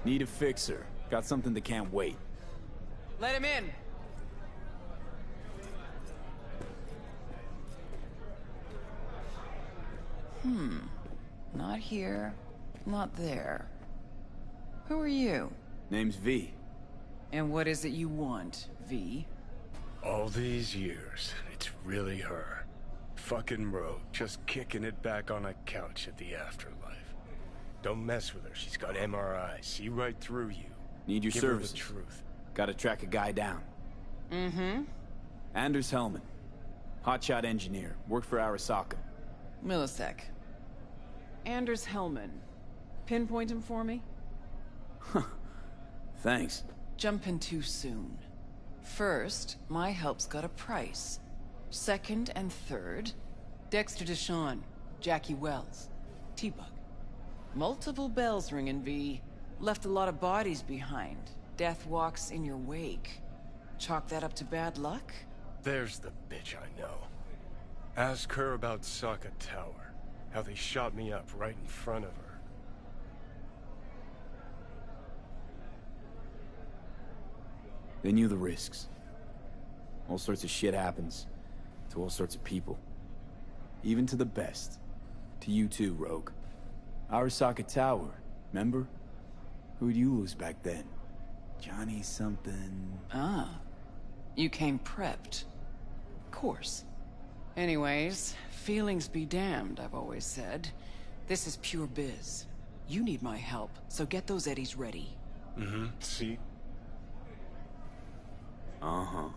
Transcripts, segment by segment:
Need a fixer. Got something that can't wait. Let him in. Not here, not there. Who are you? Name's V. And what is it you want, V? All these years, it's really her. Fucking Rouge, just kicking it back on a couch at the afterlife. Don't mess with her, she's got MRI, see right through you. Need your Give services. her the truth. Gotta track a guy down. Anders Hellman. Hotshot engineer. Worked for Arasaka. Millisec. Anders Hellman. Pinpoint him for me? Thanks. Jumping too soon. First, my help's got a price. Second and third, Dexter Deshawn, Jackie Wells, T-Bug. Multiple bells ringing, V. Left a lot of bodies behind. Death walks in your wake. Chalk that up to bad luck? There's the bitch I know. Ask her about Sokka Tower. How they shot me up right in front of her. They knew the risks. All sorts of shit happens. To all sorts of people. Even to the best. To you too, Rogue. Arasaka Tower, remember? Who'd you lose back then? Johnny something... Ah. You came prepped. Course. Anyways, feelings be damned, I've always said. This is pure biz. You need my help, so get those eddies ready. See? Uh-huh.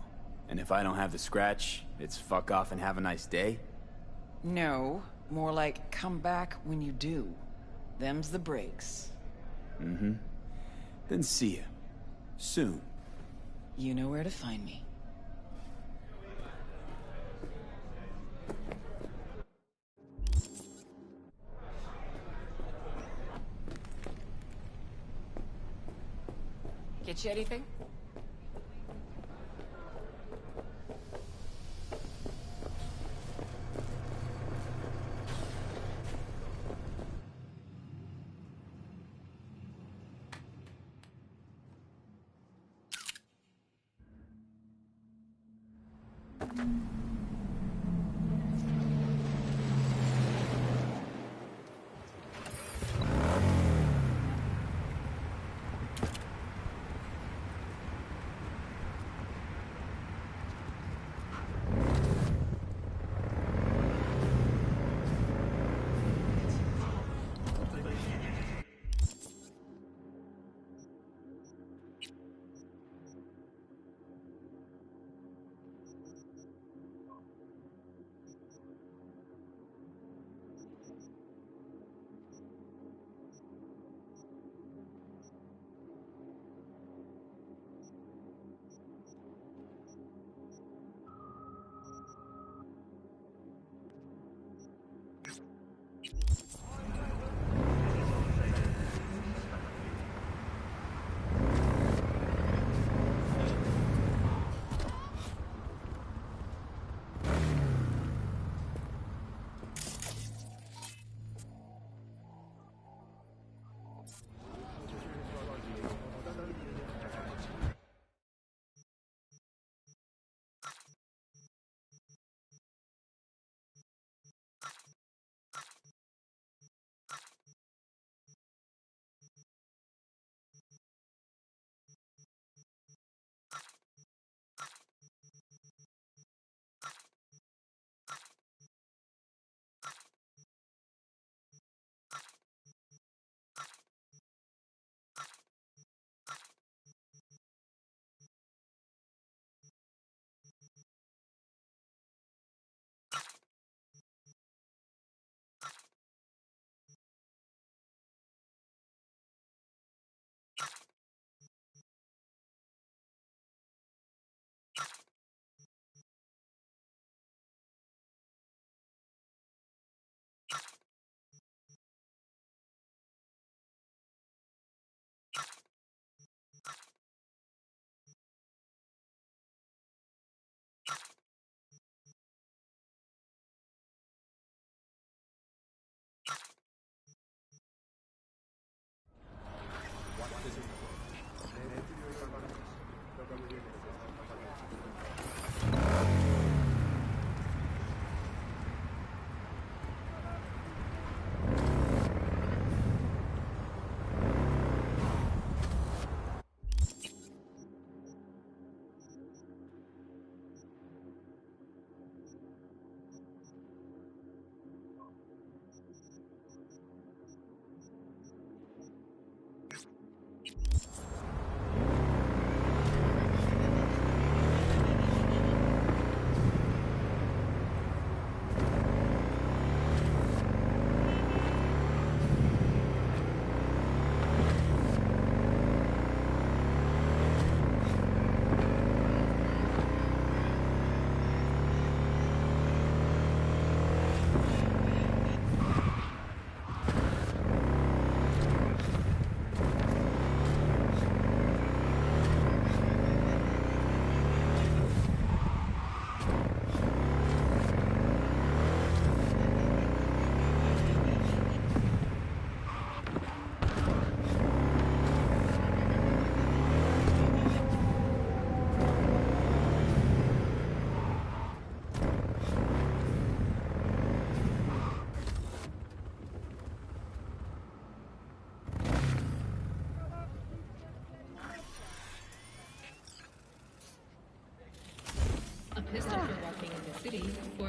And if I don't have the scratch, it's fuck off and have a nice day? No, more like come back when you do. Them's the breaks. Then see ya. Soon. You know where to find me. Get you anything?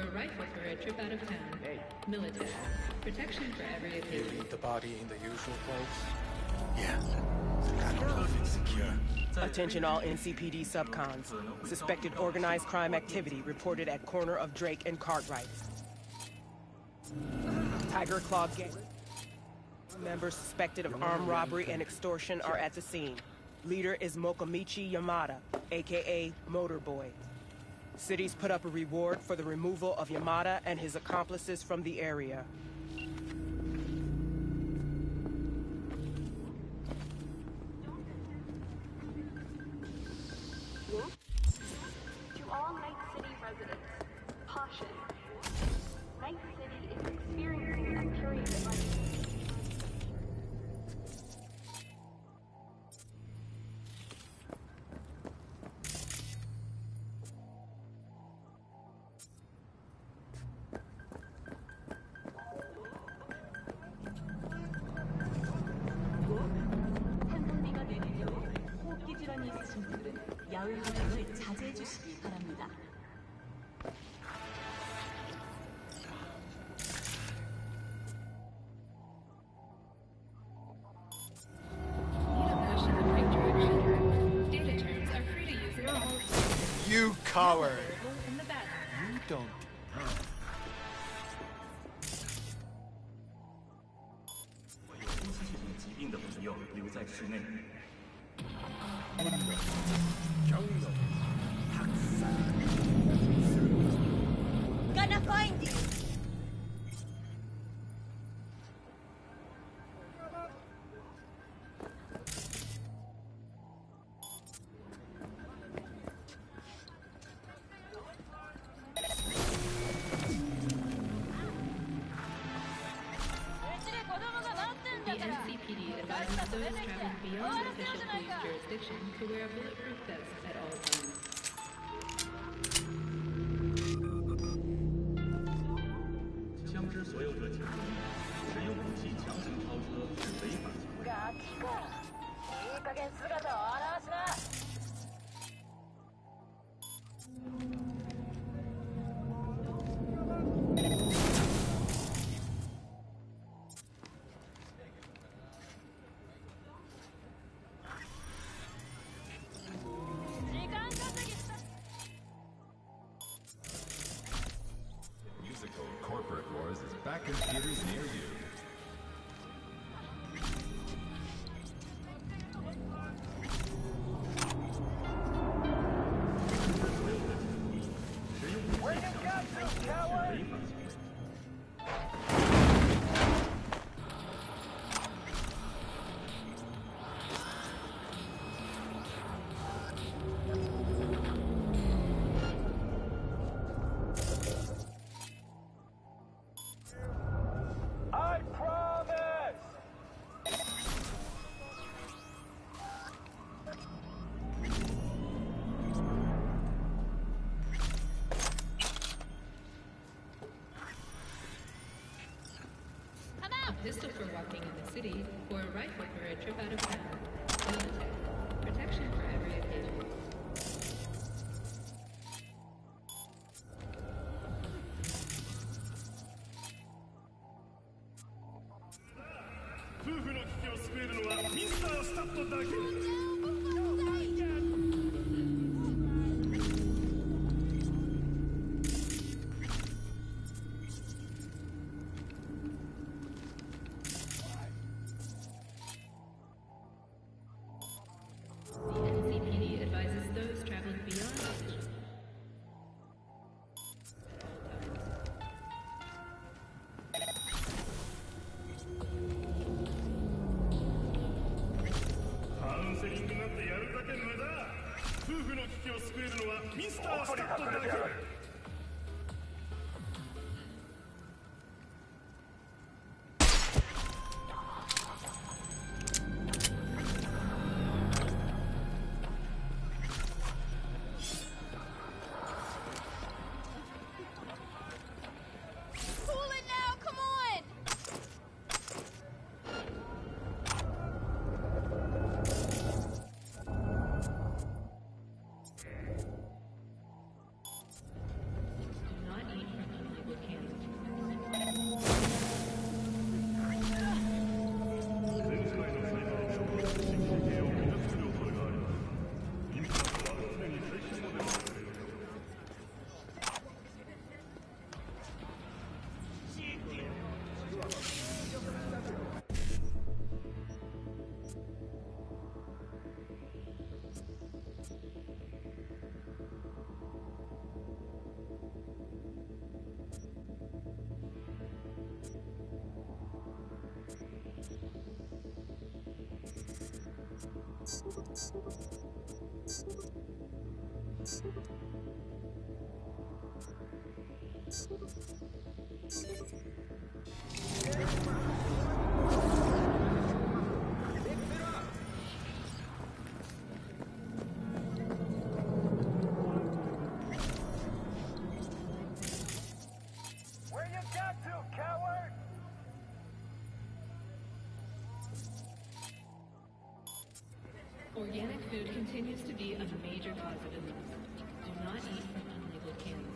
a rifle for a trip out of town. Hey. Military. Protection for every You occasion. leave the body in the usual place? Yes. Gotta keep it secure. Attention all NCPD subcons. Suspected organized crime activity reported at corner of Drake and Cartwright. Tiger Claw gang members suspected of armed robbery and extortion are at the scene. Leader is Mokamichi Yamada, aka Motorboy. Cities put up a reward for the removal of Yamada and his accomplices from the area. To all Night City residents, caution. Night City is experiencing a period of uncertainty. 한선비가 내리며 호흡기 질환이 있으신 분들은 야외 활동을 자제해 주시기 바랍니다. Need a push in the right direction. Data terms are free to use in all You coward! in the bathroom. You don't. 我有呼吸系统疾病的朋友留在室内。 Gonna find you! The NCPD advises those traveling beyond official police jurisdiction to wear a bulletproof vest at all times. 枪支所有者请注意，使用武器强行超车是违法行为。 Musical Corporate Wars is back in theaters near you. I promise! A pistol for walking in the city, or a rifle for a trip out of town. Military. Protection for every occasion. The NCPD advises those traveling beyond official. Pull it now, come on! Organic food continues to be a major cause of illness. Do not eat from unlabeled cans.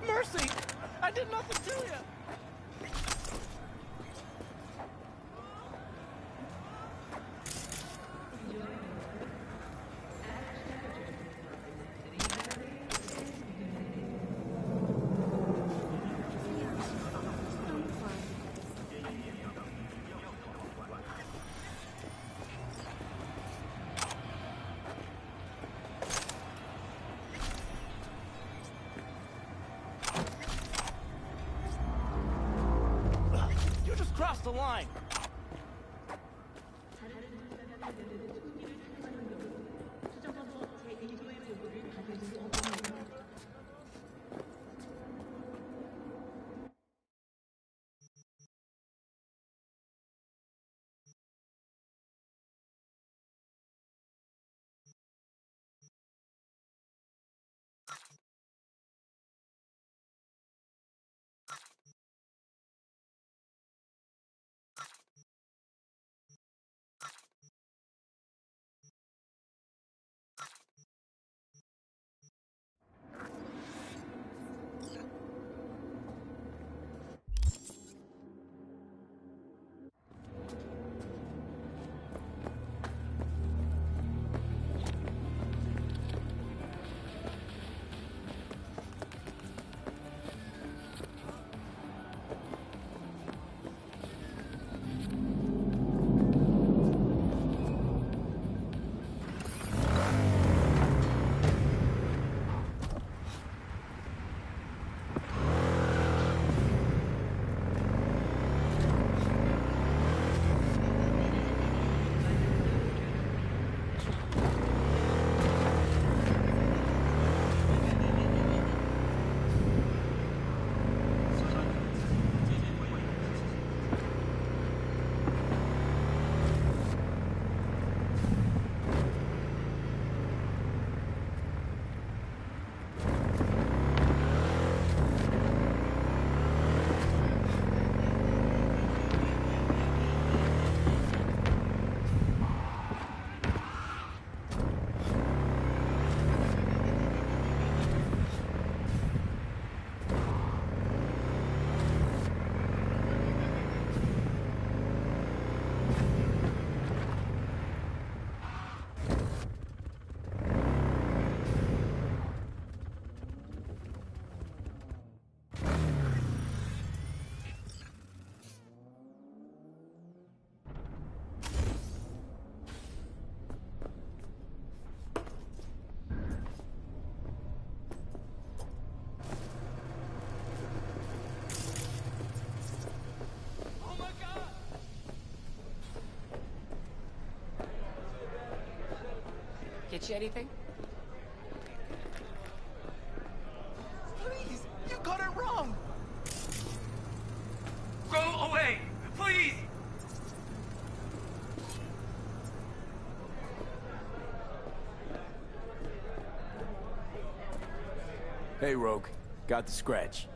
Mercy! I did nothing to you! You just crossed the line! Get you anything? Please! You got it wrong! Go away! Please! Hey, Rogue. Got the scratch.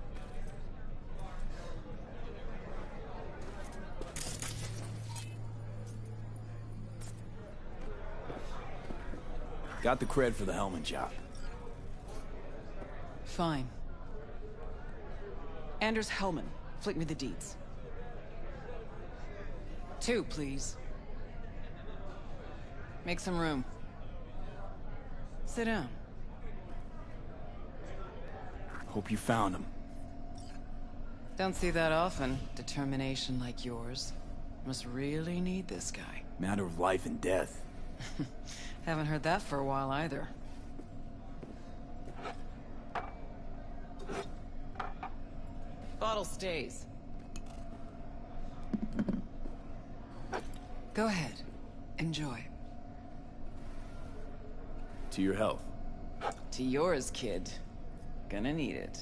Got the cred for the Hellman job. Fine. Anders Hellman, flick me the deeds. 2, please. Make some room. Sit down. Hope you found him. Don't see that often. Determination like yours. Must really need this guy. Matter of life and death. Haven't heard that for a while either. Bottle stays. Go ahead. Enjoy. To your health. To yours, kid. Gonna need it.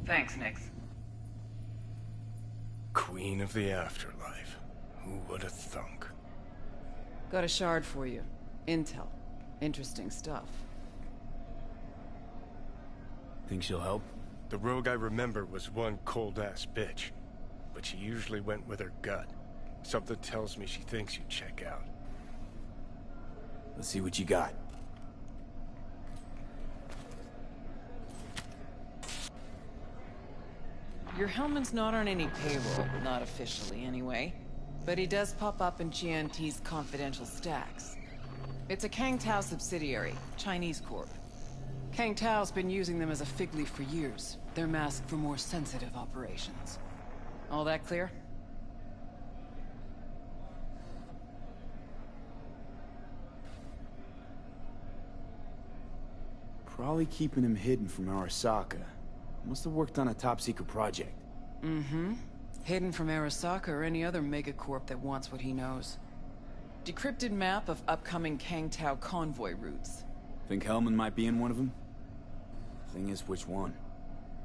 Thanks, Nix. Queen of the afterlife. Who would have thunk? Got a shard for you. Intel. Interesting stuff. Think she'll help? The rogue I remember was one cold-ass bitch. But she usually went with her gut. Something tells me she thinks you'd check out. Let's see what you got. Your Hellman's not on any payroll, not officially anyway. But he does pop up in GNT's confidential stacks. It's a Kang Tao subsidiary, Chinese corp. Kang Tao's been using them as a fig leaf for years. They're masked for more sensitive operations. All that clear? Probably keeping him hidden from Arasaka. Must have worked on a top-secret project. Mm-hmm. Hidden from Arasaka or any other megacorp that wants what he knows. Decrypted map of upcoming Kang Tao convoy routes. Think Hellman might be in one of them? Thing is, which one?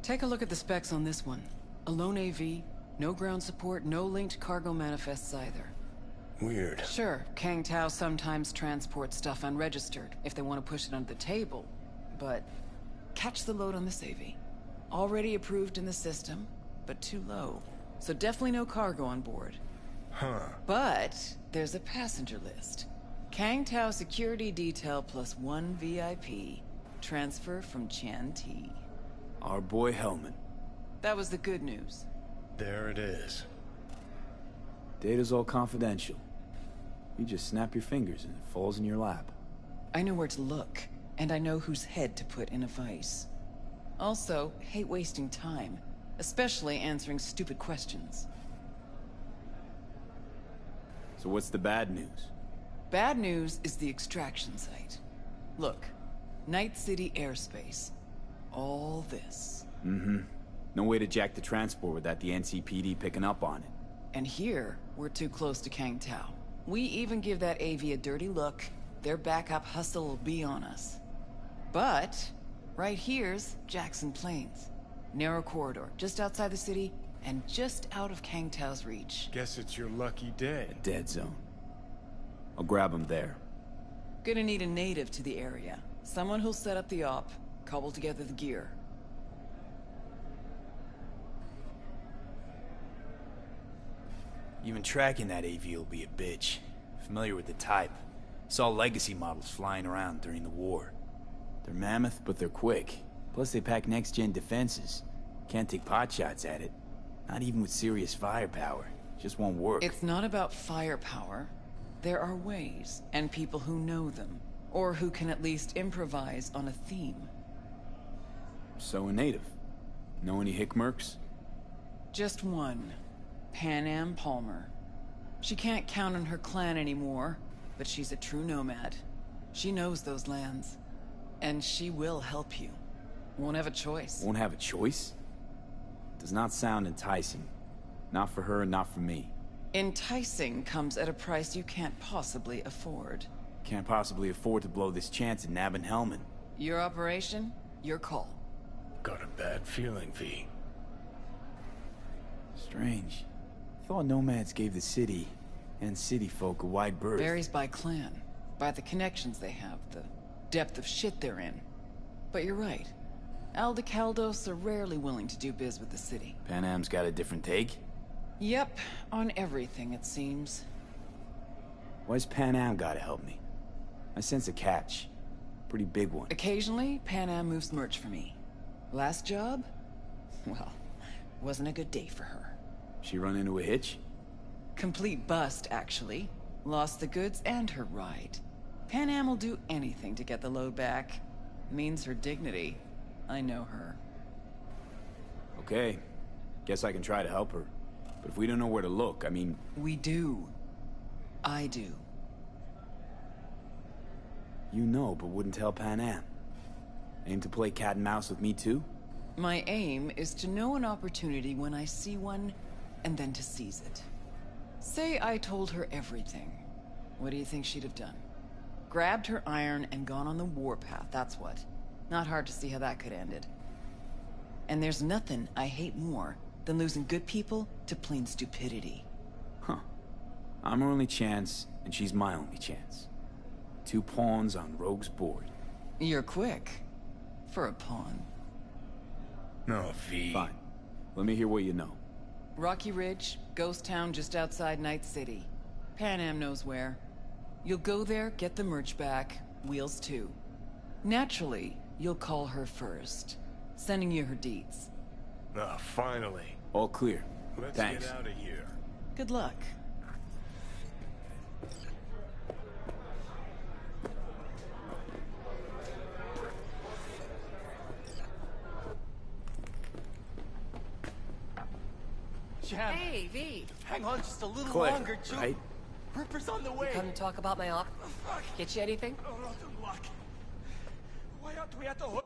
Take a look at the specs on this one. A lone AV, no ground support, no linked cargo manifests either. Weird. Sure, Kang Tao sometimes transports stuff unregistered if they want to push it under the table. But catch the load on this AV. Already approved in the system, but too low. So definitely no cargo on board. Huh. But there's a passenger list. Kang Tao security detail plus 1 VIP. Transfer from Chan T. Our boy Hellman. That was the good news. There it is. Data's all confidential. You just snap your fingers and it falls in your lap. I know where to look, and I know whose head to put in a vice. Also, hate wasting time, especially answering stupid questions. So what's the bad news? Bad news is the extraction site. Look, Night City airspace. All this. Mm-hmm. No way to jack the transport without the NCPD picking up on it. And here, we're too close to Kang Tao. We even give that AV a dirty look, their backup hustle will be on us. But, right here's Jackson Plains. Narrow corridor, just outside the city, and just out of Kang Tao's reach. Guess it's your lucky day. Dead zone. I'll grab him there. Gonna need a native to the area. Someone who'll set up the op, cobble together the gear. Even tracking that AV will be a bitch. Familiar with the type. Saw legacy models flying around during the war. They're mammoth, but they're quick. Plus they pack next-gen defenses. Can't take potshots at it. Not even with serious firepower. Just won't work. It's not about firepower. There are ways, and people who know them. Or who can at least improvise on a theme. So a native. Know any hickmerks? Just one. Pan Am Palmer. She can't count on her clan anymore, but she's a true nomad. She knows those lands. And she will help you. Won't have a choice. Won't have a choice? Does not sound enticing. Not for her and not for me. Enticing comes at a price you can't possibly afford. Can't possibly afford to blow this chance at nabbing Hellman. Your operation, your call. Got a bad feeling, V. Strange. Thought nomads gave the city and city folk a wide berth. Varies by clan, by the connections they have, the depth of shit they're in. But you're right. Aldecaldos are rarely willing to do biz with the city. Pan Am's got a different take? Yep, on everything, it seems. Why's Pan Am gotta help me? I sense a catch. Pretty big one. Occasionally, Pan Am moves merch for me. Last job? Well, wasn't a good day for her. She run into a hitch? Complete bust, actually. Lost the goods and her ride. Pan Am will do anything to get the load back. Means her dignity. I know her. Okay. Guess I can try to help her. But if we don't know where to look, I mean... We do. I do. You know, but wouldn't tell Pan Am. Aim to play cat and mouse with me too? My aim is to know an opportunity when I see one, and then to seize it. Say I told her everything. What do you think she'd have done? Grabbed her iron and gone on the warpath, that's what. Not hard to see how that could have ended. And there's nothing I hate more than losing good people to plain stupidity. Huh. I'm her only chance, and she's my only chance. 2 pawns on Rogue's board. You're quick. For a pawn. No, V. Fine. Let me hear what you know. Rocky Ridge, ghost town just outside Night City. Pan Am knows where. You'll go there, get the merch back, Wheels too. Naturally, you'll call her first. Sending you her deeds. Ah, finally. All clear. Let's Thanks. get out of here. Good luck. Jam, Hey, V. hang on just a little Click, longer, Ju. right? Ripper's on the way. Come to talk about my op? Get you anything? Oh, rotten luck. Why aren't we at the hook?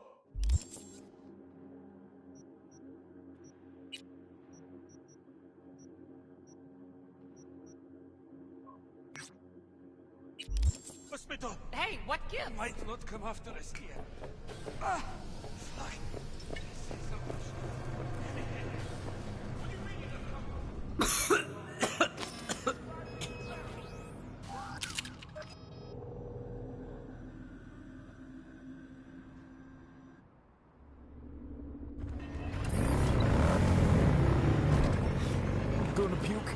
Hospital! Hey, what gives? Might not come after us here. Ah! Fuck. Gonna puke?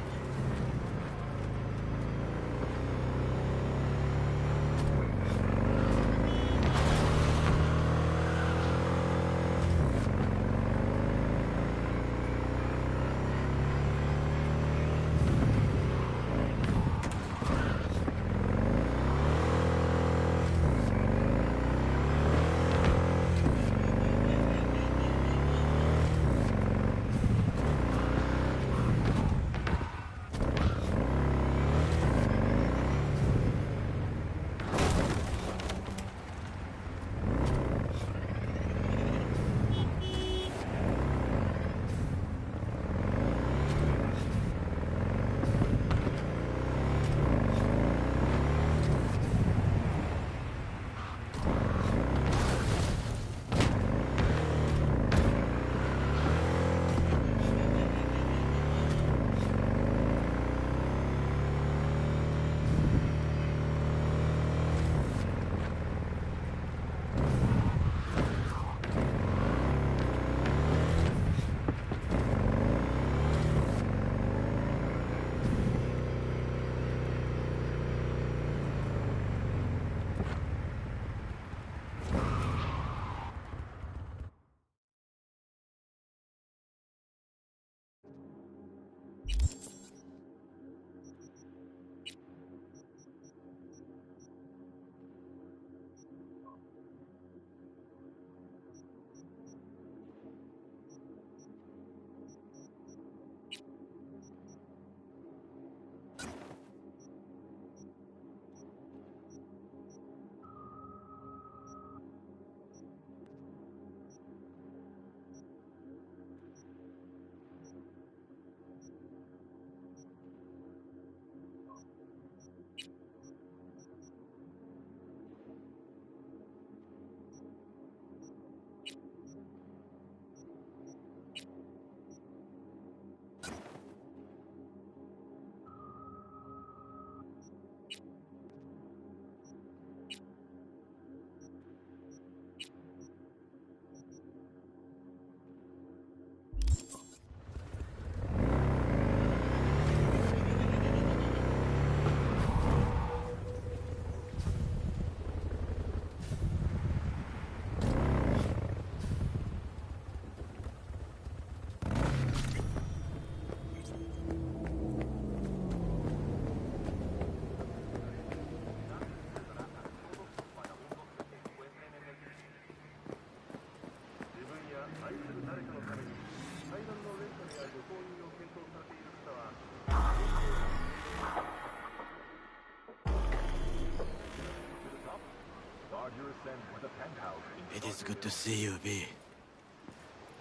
It is good to see you, V.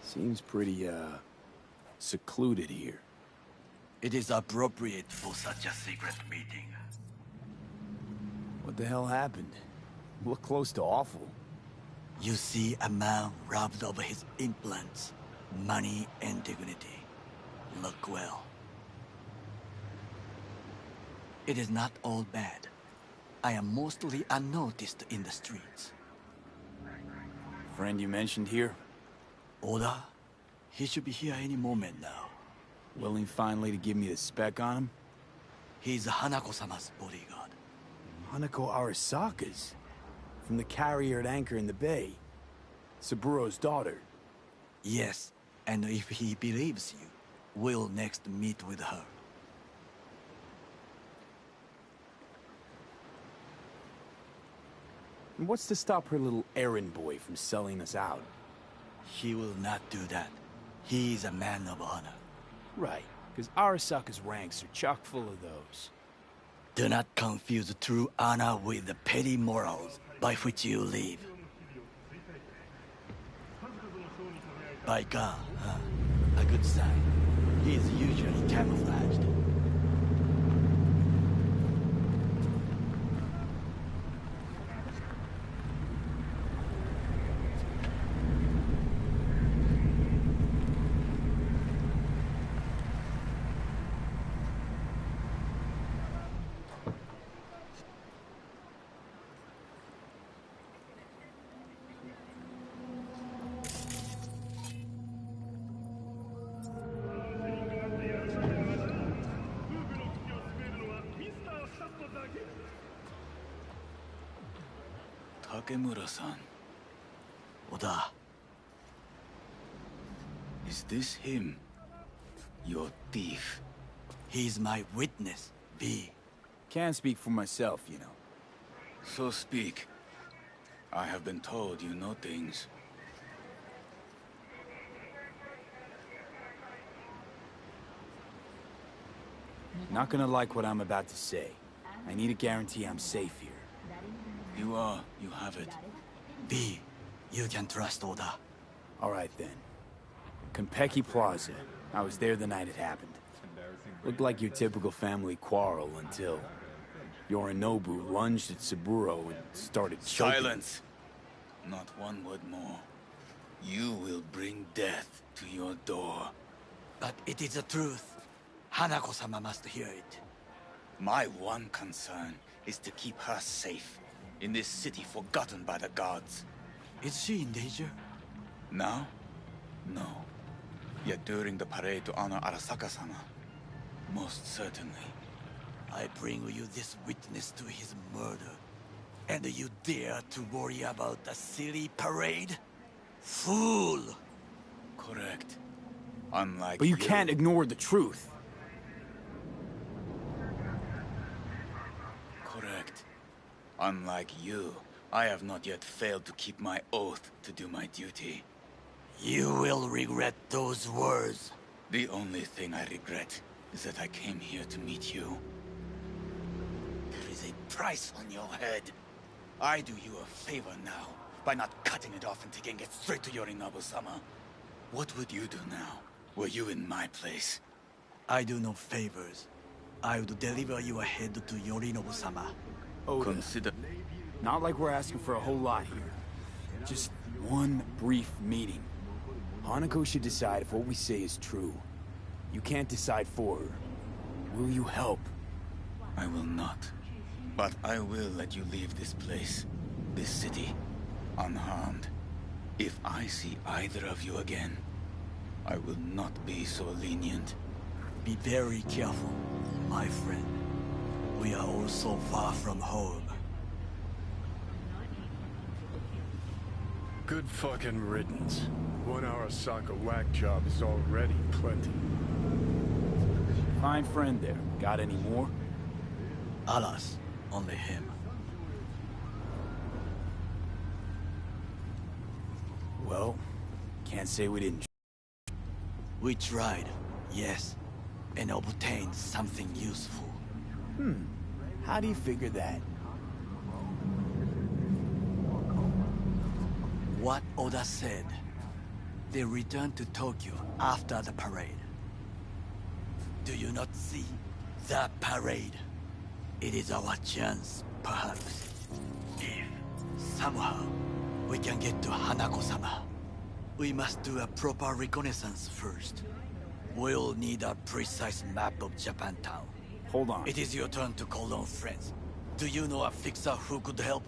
Seems pretty, secluded here. It is appropriate for such a secret meeting. What the hell happened? Look close to awful. You see a man robbed of his implants, money and dignity. Look well. It is not all bad. I am mostly unnoticed in the streets. Friend you mentioned here? Oda? He should be here any moment now. Willing finally to give me the spec on him? He's Hanako-sama's bodyguard. Hanako Arasaka's? From the carrier at anchor in the bay. Saburo's daughter. Yes, and if he believes you, we'll next meet with her. And what's to stop her little errand boy from selling us out? He will not do that. He is a man of honor. Right, because Arasaka's ranks are chock full of those. Do not confuse true honor with the petty morals by which you live. By God, huh? A good sign. He is usually camouflaged. Takemura-san. Oda. Is this him? Your thief? He's my witness, V. Can't speak for myself, you know. So speak. I have been told you know things. Not gonna like what I'm about to say. I need a guarantee I'm safe here. You have it. V, you can trust Oda. All right then. Konpeki Plaza. I was there the night it happened. Looked like your typical family quarrel until Yorinobu lunged at Saburo and started choking. Silence! Not one word more. You will bring death to your door. But it is the truth. Hanako-sama must hear it. My one concern is to keep her safe in this city forgotten by the gods. Is she in danger? Now? No. Yet during the parade to honor Arasaka-sama, most certainly. I bring you this witness to his murder. And you dare to worry about a silly parade? Fool! Correct. Unlike But you can't ignore the truth. Correct. Unlike you, I have not yet failed to keep my oath to do my duty. You will regret those words. The only thing I regret is that I came here to meet you. There is a price on your head. I do you a favor now, by not cutting it off and taking it straight to Yorinobu-sama. What would you do now, were you in my place? I do no favors. I would deliver your head to Yorinobu-sama. Oda, Consider... not like we're asking for a whole lot here. Just one brief meeting. Hanako should decide if what we say is true. You can't decide for her. Will you help? I will not. But I will let you leave this place, this city, unharmed. If I see either of you again, I will not be so lenient. Be very careful, my friend. We are all so far from home. Good fucking riddance. 1 Arasaka whack job is already plenty. Fine friend there. Got any more? Alas, only him. Well, can't say we didn't. We tried, yes, and obtained something useful. How do you figure that? What Oda said. They returned to Tokyo after the parade. Do you not see? The parade. It is our chance, perhaps. If, somehow, we can get to Hanako-sama. We must do a proper reconnaissance first. We'll need a precise map of Japantown. Hold on. It is your turn to call on friends. Do you know a fixer who could help?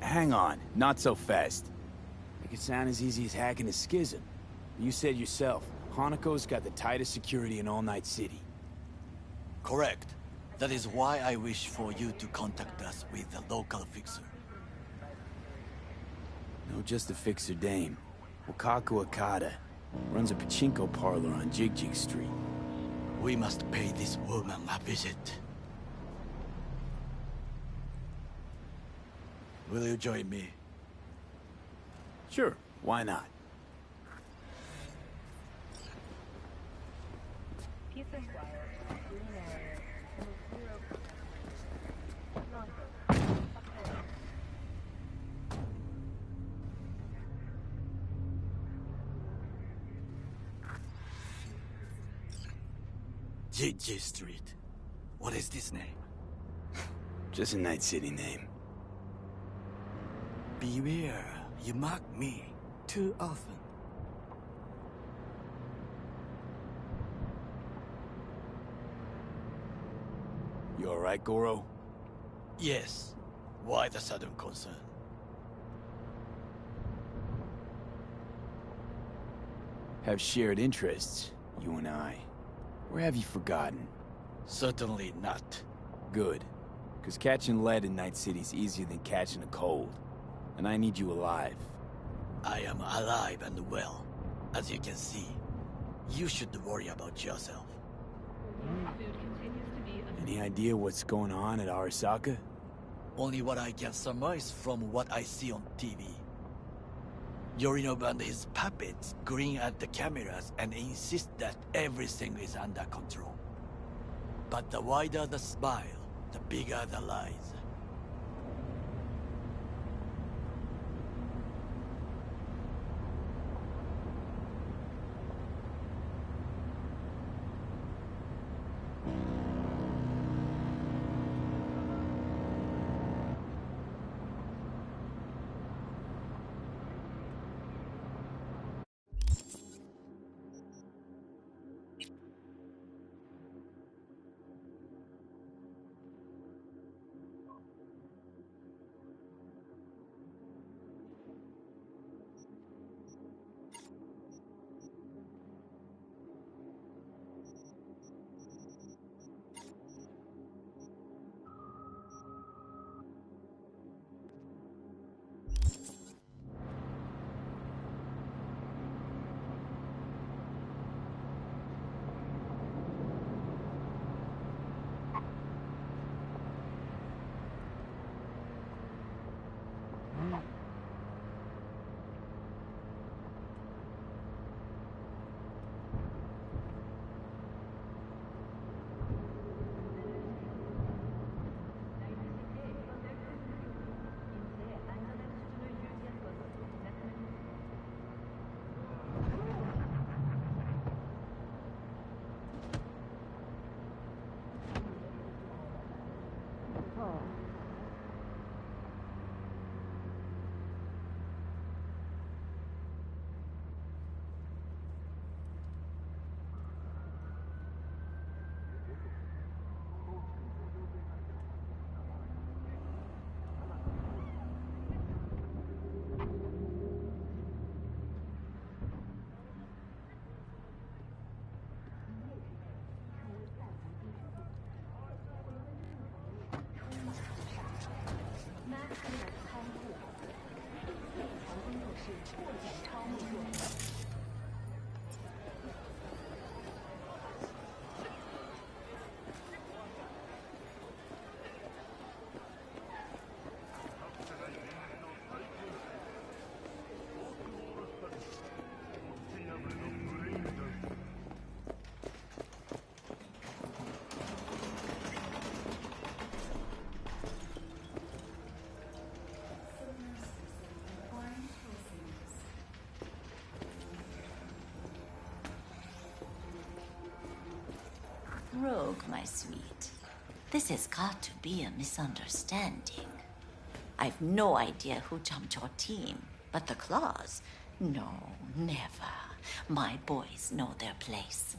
Hang on. Not so fast. Make it sound as easy as hacking a schism. You said yourself, Hanako's got the tightest security in all Night City. Correct. That is why I wish for you to contact us with the local fixer. No, just a fixer dame. Wakaku Akata. Runs a pachinko parlor on Jig Street. We must pay this woman a visit. Will you join me? Sure, why not? Jig Street. What is this name? Just a Night City name. Beware, you mock me too often. You alright, Goro? Yes. Why the sudden concern? Have shared interests, you and I. Or have you forgotten? Certainly not. Good. Because catching lead in Night City's easier than catching a cold. And I need you alive. I am alive and well. As you can see, you should worry about yourself. Any idea what's going on at Arasaka? Only what I can surmise from what I see on TV. Yorinobu and his puppets grin at the cameras and insist that everything is under control. But the wider the smile, the bigger the lies. Rogue, my sweet. This has got to be a misunderstanding. I've no idea who jumped your team, but the Claws? No, never. My boys know their place.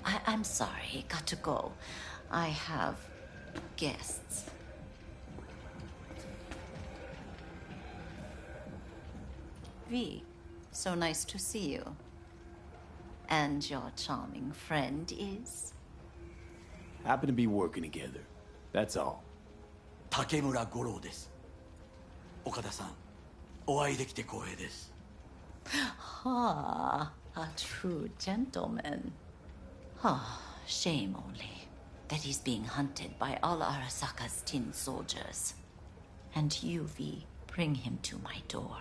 I'm sorry, got to go. I have guests. V, so nice to see you. And your charming friend is? Happen to be working together. That's all. Takemura Goro です。岡田さん、お会いできて光栄です。Ah, a true gentleman. Ah, shame only that he's being hunted by all Arasaka's tin soldiers. And you, V, bring him to my door.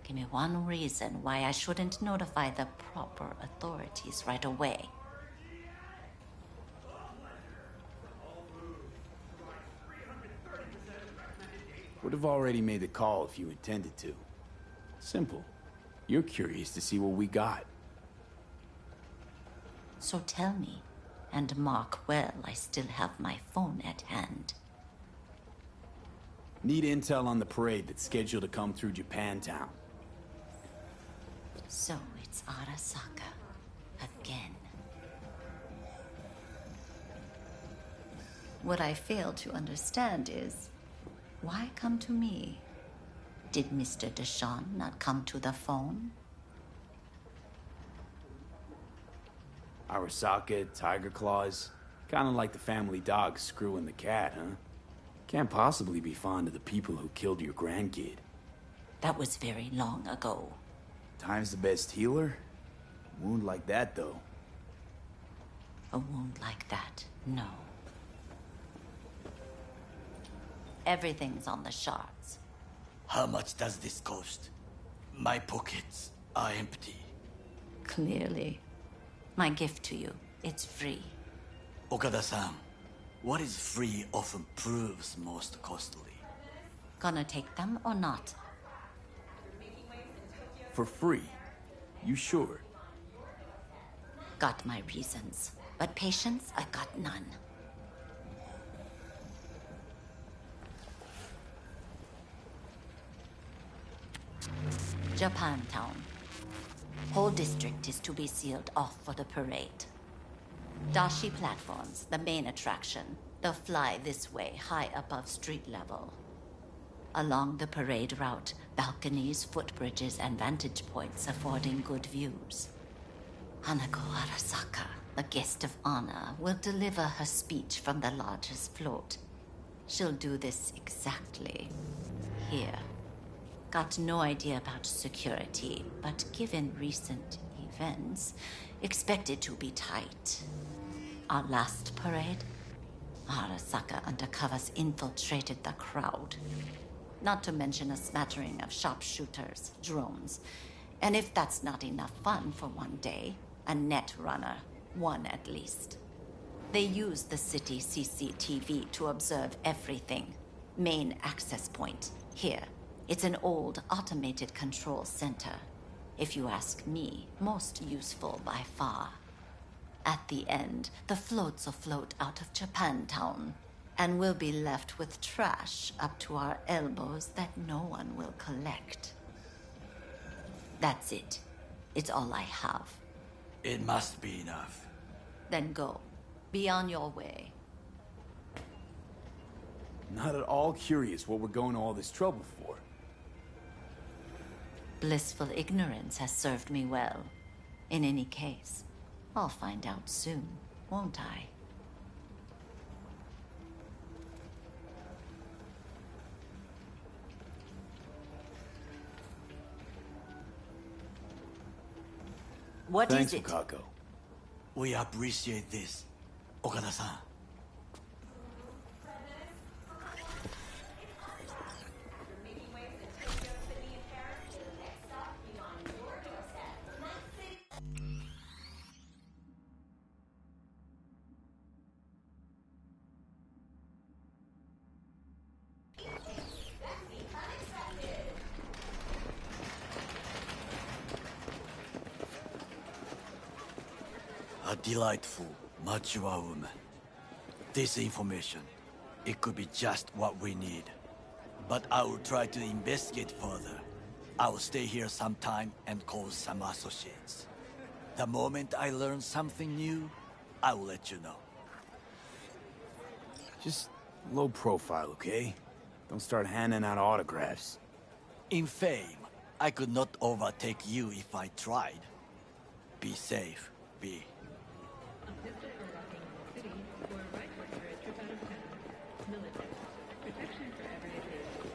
Give me one reason why I shouldn't notify the proper authorities right away. Would have already made the call if you intended to. Simple. You're curious to see what we got. So tell me, and mark well I still have my phone at hand. Need intel on the parade that's scheduled to come through Japantown. So it's Arasaka again. What I fail to understand is, why come to me? Did Mr. Deshawn not come to the phone? Arasaka, Tiger Claws. Kinda like the family dog screwing the cat, huh? Can't possibly be fond of the people who killed your grandkid. That was very long ago. Time's the best healer? A wound like that, though. A wound like that, no. Everything's on the shards. How much does this cost? My pockets are empty. Clearly. My gift to you, it's free. Okada-san, what is free often proves most costly. Gonna take them or not? For free? You sure? Got my reasons, but patience, I got none. Japantown. Whole district is to be sealed off for the parade. Dashi platforms, the main attraction. They'll fly this way, high above street level. Along the parade route, balconies, footbridges, and vantage points affording good views. Hanako Arasaka, the guest of honor, will deliver her speech from the largest float. She'll do this exactly here. Got no idea about security, but given recent events, expected to be tight. Our last parade, Arasaka undercovers infiltrated the crowd. Not to mention a smattering of sharpshooters, drones. And if that's not enough fun for one day, a net runner, one at least. They use the city CCTV to observe everything. Main access point, here. It's an old, automated control center. If you ask me, most useful by far. At the end, the floats will float out of Japantown, and we'll be left with trash up to our elbows that no one will collect. That's it. It's all I have. It must be enough. Then go. Be on your way. Not at all curious what we're going to all this trouble for. Blissful ignorance has served me well. In any case, I'll find out soon, won't I? What Thanks, is it? Okako. We appreciate this, Okada-san. A delightful Mature woman. This information, it could be just what we need. But I will try to investigate further. I will stay here some time and call some associates. The moment I learn something new, I will let you know. Just low profile, okay? Don't start handing out autographs. In fame, I could not overtake you if I tried. Be safe, B. A pistol or walking in the city, or a rifle for a trip out of town. Military. Protection for every occasion.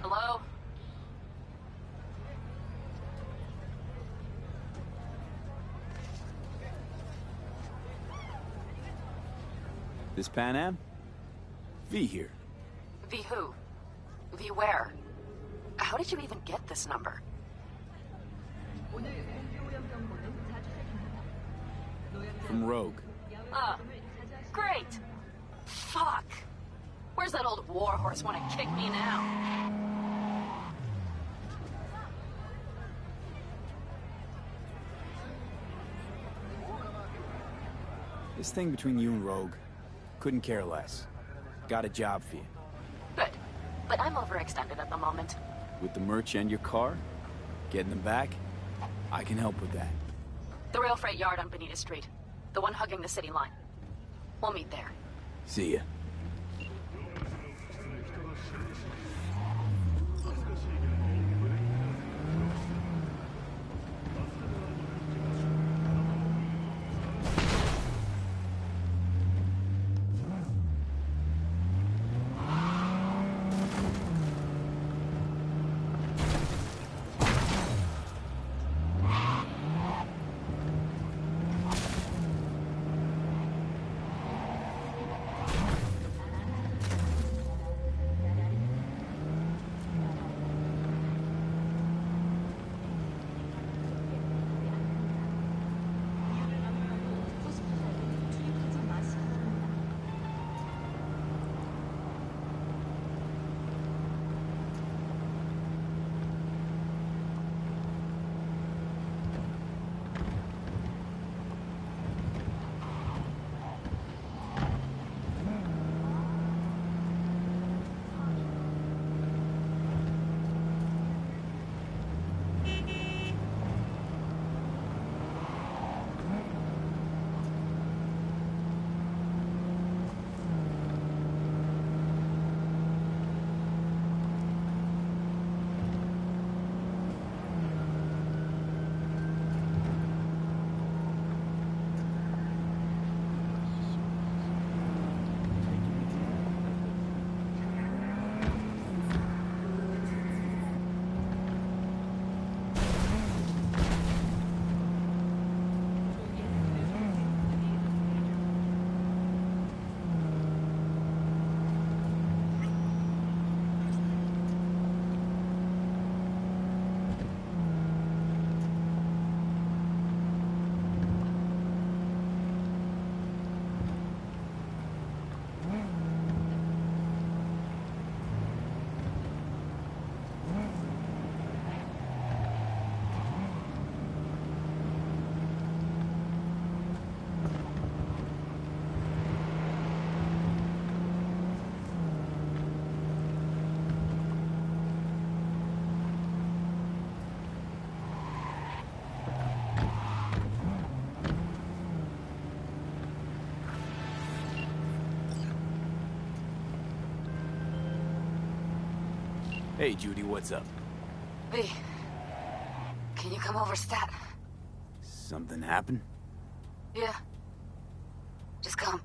Hello? This Pan Am? V here. V who? V where? How did you even get this number? From Rogue. Great! Fuck! Where's that old warhorse want to kick me now? This thing between you and Rogue, couldn't care less. Got a job for you. Good. But I'm overextended at the moment. With the merch and your car, getting them back, I can help with that. The rail freight yard on Bonita Street. The one hugging the city line. We'll meet there. See ya. Hey, Judy, what's up? V, can you come over stat? Something happened? Yeah. Just come.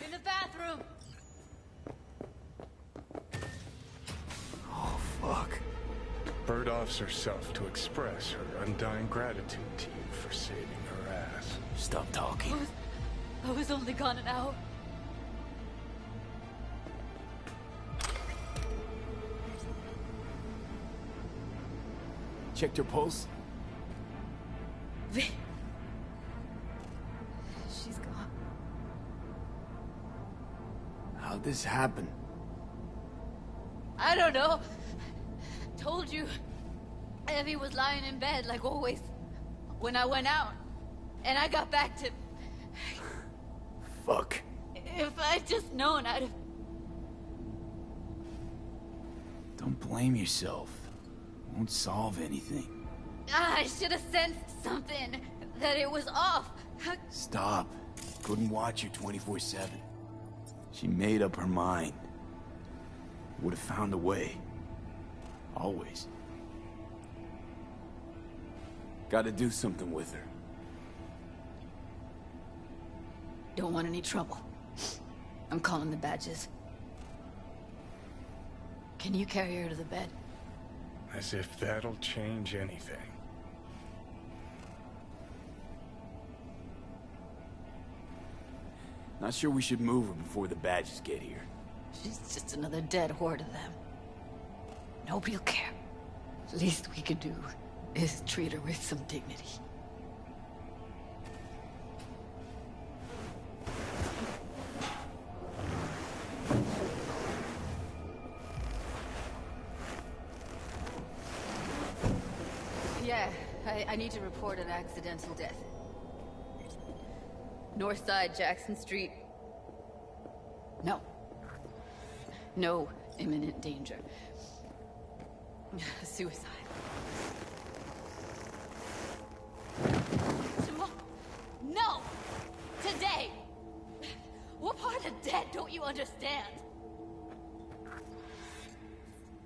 In the bathroom! Oh, fuck. Bird offs herself to express her undying gratitude to you for saving her ass. Stop talking. I was only gone an hour. Checked her pulse? She's gone. How'd this happen? I don't know. Told you. Evie was lying in bed like always. When I went out. And I got back to... Fuck. If I'd just known, I'd have... Don't blame yourself. Won't solve anything. I should have sensed something. That it was off. Stop. Couldn't watch her 24/7. She made up her mind. Would have found a way. Always. Gotta do something with her. Don't want any trouble. I'm calling the badges. Can you carry her to the bed? As if that'll change anything. Not sure we should move her before the badges get here. She's just another dead whore to them. Nobody'll care. Least we can do is treat her with some dignity. Yeah, I need to report an accidental death. North side, Jackson Street. No. No imminent danger. Suicide. No! Today! What part of dead don't you understand?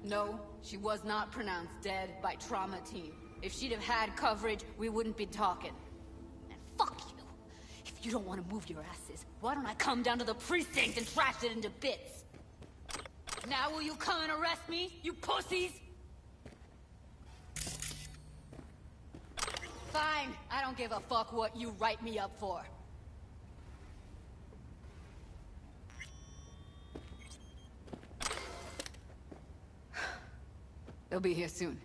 No, she was not pronounced dead by trauma team. If she'd have had coverage, we wouldn't be talking. And fuck you. If you don't want to move your asses, why don't I come down to the precinct and trash it into bits? Now will you come and arrest me, you pussies? Fine, I don't give a fuck what you write me up for. They'll be here soon.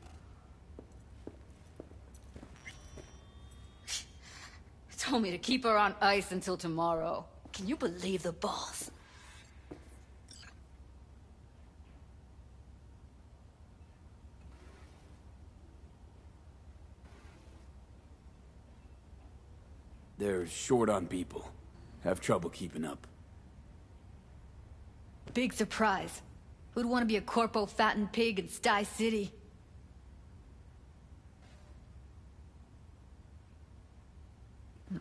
Told me to keep her on ice until tomorrow. Can you believe the balls? They're short on people. Have trouble keeping up. Big surprise. Who'd want to be a corpo fattened pig in Sty City?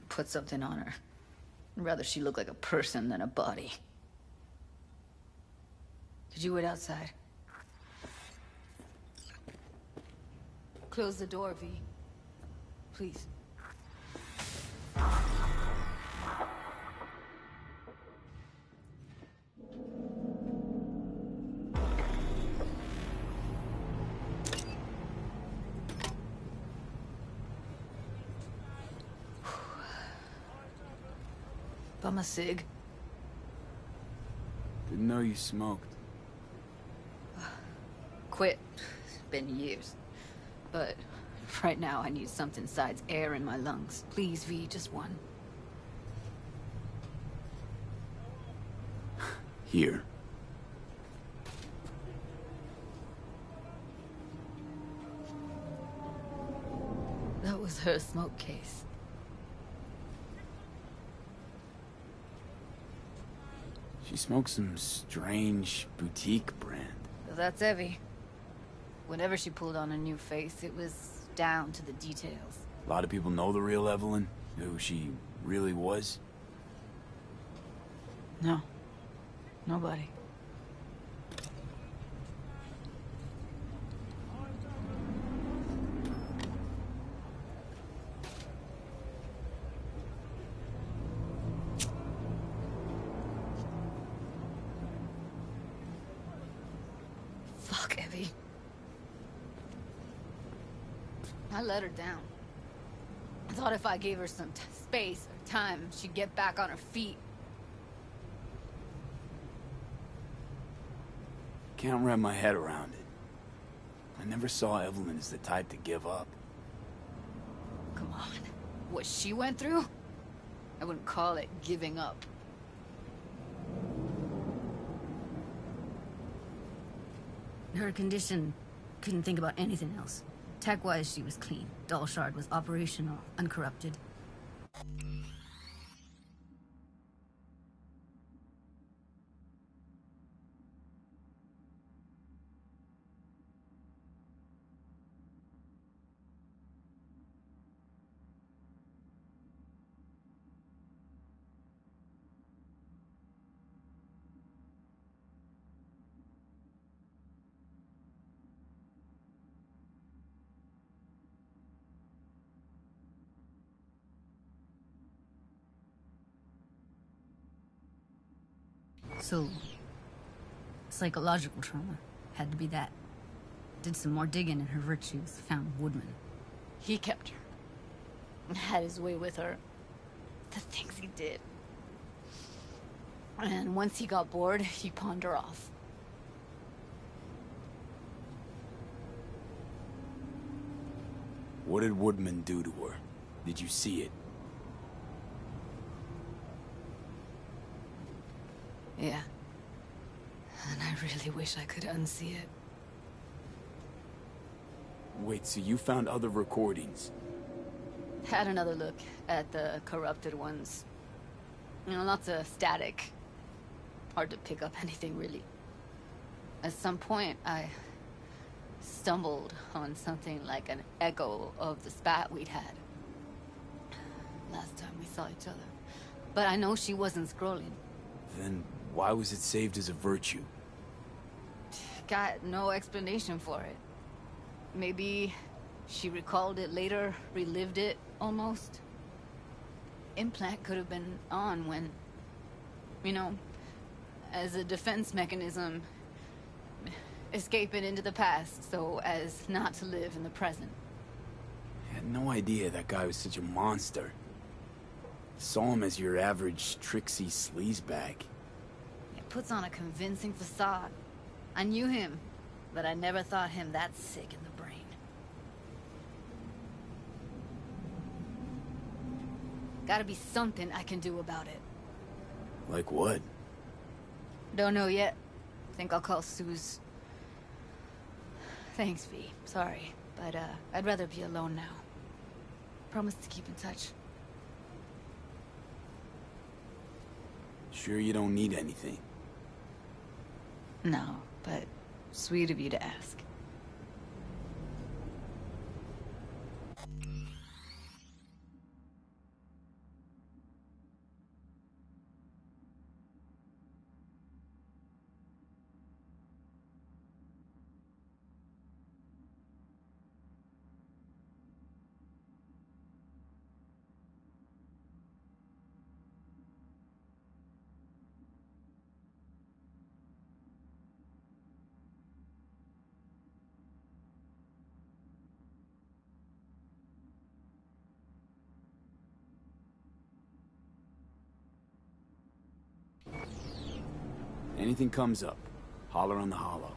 Put something on her. I'd rather she look like a person than a body. Did you wait outside? Close the door, V. Please. Bum a cig. Didn't know you smoked. Quit. It's been years. But right now I need something besides air in my lungs. Please, V, just one. Here. That was her smoke case. She smokes some strange boutique brand. So that's Evie. Whenever she pulled on a new face, it was down to the details. A lot of people know the real Evelyn, who she really was. No. Nobody. Fuck, Evie. I let her down. I thought if I gave her some space or time, she'd get back on her feet. Can't wrap my head around it. I never saw Evelyn as the type to give up. Come on. What she went through? I wouldn't call it giving up. Her condition, couldn't think about anything else. Tech-wise, she was clean. Doll Shard was operational, uncorrupted. So, psychological trauma. Had to be that. Did some more digging in her virtues, found Woodman. He kept her. Had his way with her. The things he did. And once he got bored, he pawned her off. What did Woodman do to her? Did you see it? Yeah. And I really wish I could unsee it. Wait, so you found other recordings? Had another look at the corrupted ones. You know, lots of static. Hard to pick up anything, really. At some point, I stumbled on something like an echo of the spat we'd had. Last time we saw each other. But I know she wasn't scrolling. Then why was it saved as a virtue? Got no explanation for it. Maybe she recalled it later, relived it, almost. Implant could have been on when, you know, as a defense mechanism, escaping into the past so as not to live in the present. I had no idea that guy was such a monster. Saw him as your average tricksy sleazebag. It puts on a convincing facade. I knew him, but I never thought him that sick in the brain. Gotta be something I can do about it. Like what? Don't know yet. Think I'll call Suze. Thanks, V. Sorry, but I'd rather be alone now. Promise to keep in touch. Sure you don't need anything? No, but sweet of you to ask. Anything comes up, holler on the holo.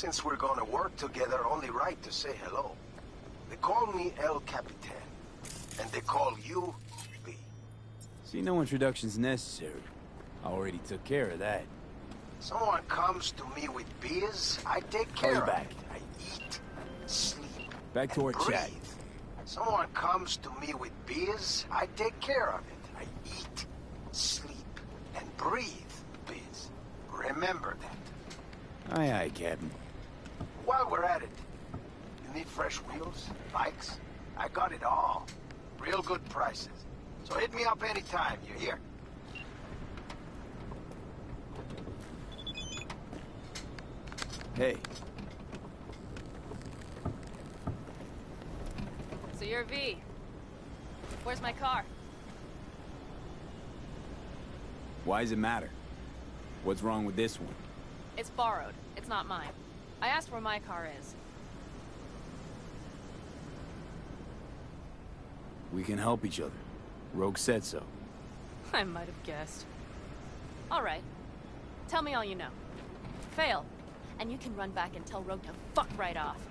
Since we're gonna work together, only right to say hello. They call me El Capitan, and they call you V. See, no introduction's necessary. I already took care of that. Someone comes to me with beers, I take care of it. I eat, sleep, Back to our breathe. chat. Someone comes to me with beers, I take care of it. I eat, sleep, and breathe, Biz. Remember that. Aye, aye, Captain. While we're at it, you need fresh wheels, bikes? I got it all. Real good prices. So hit me up anytime, you hear? Hey. So you're V. Where's my car? Why does it matter? What's wrong with this one? It's borrowed. It's not mine. I asked where my car is. We can help each other. Rogue said so. I might have guessed. All right. Tell me all you know. Fail, and you can run back and tell Rogue to fuck right off.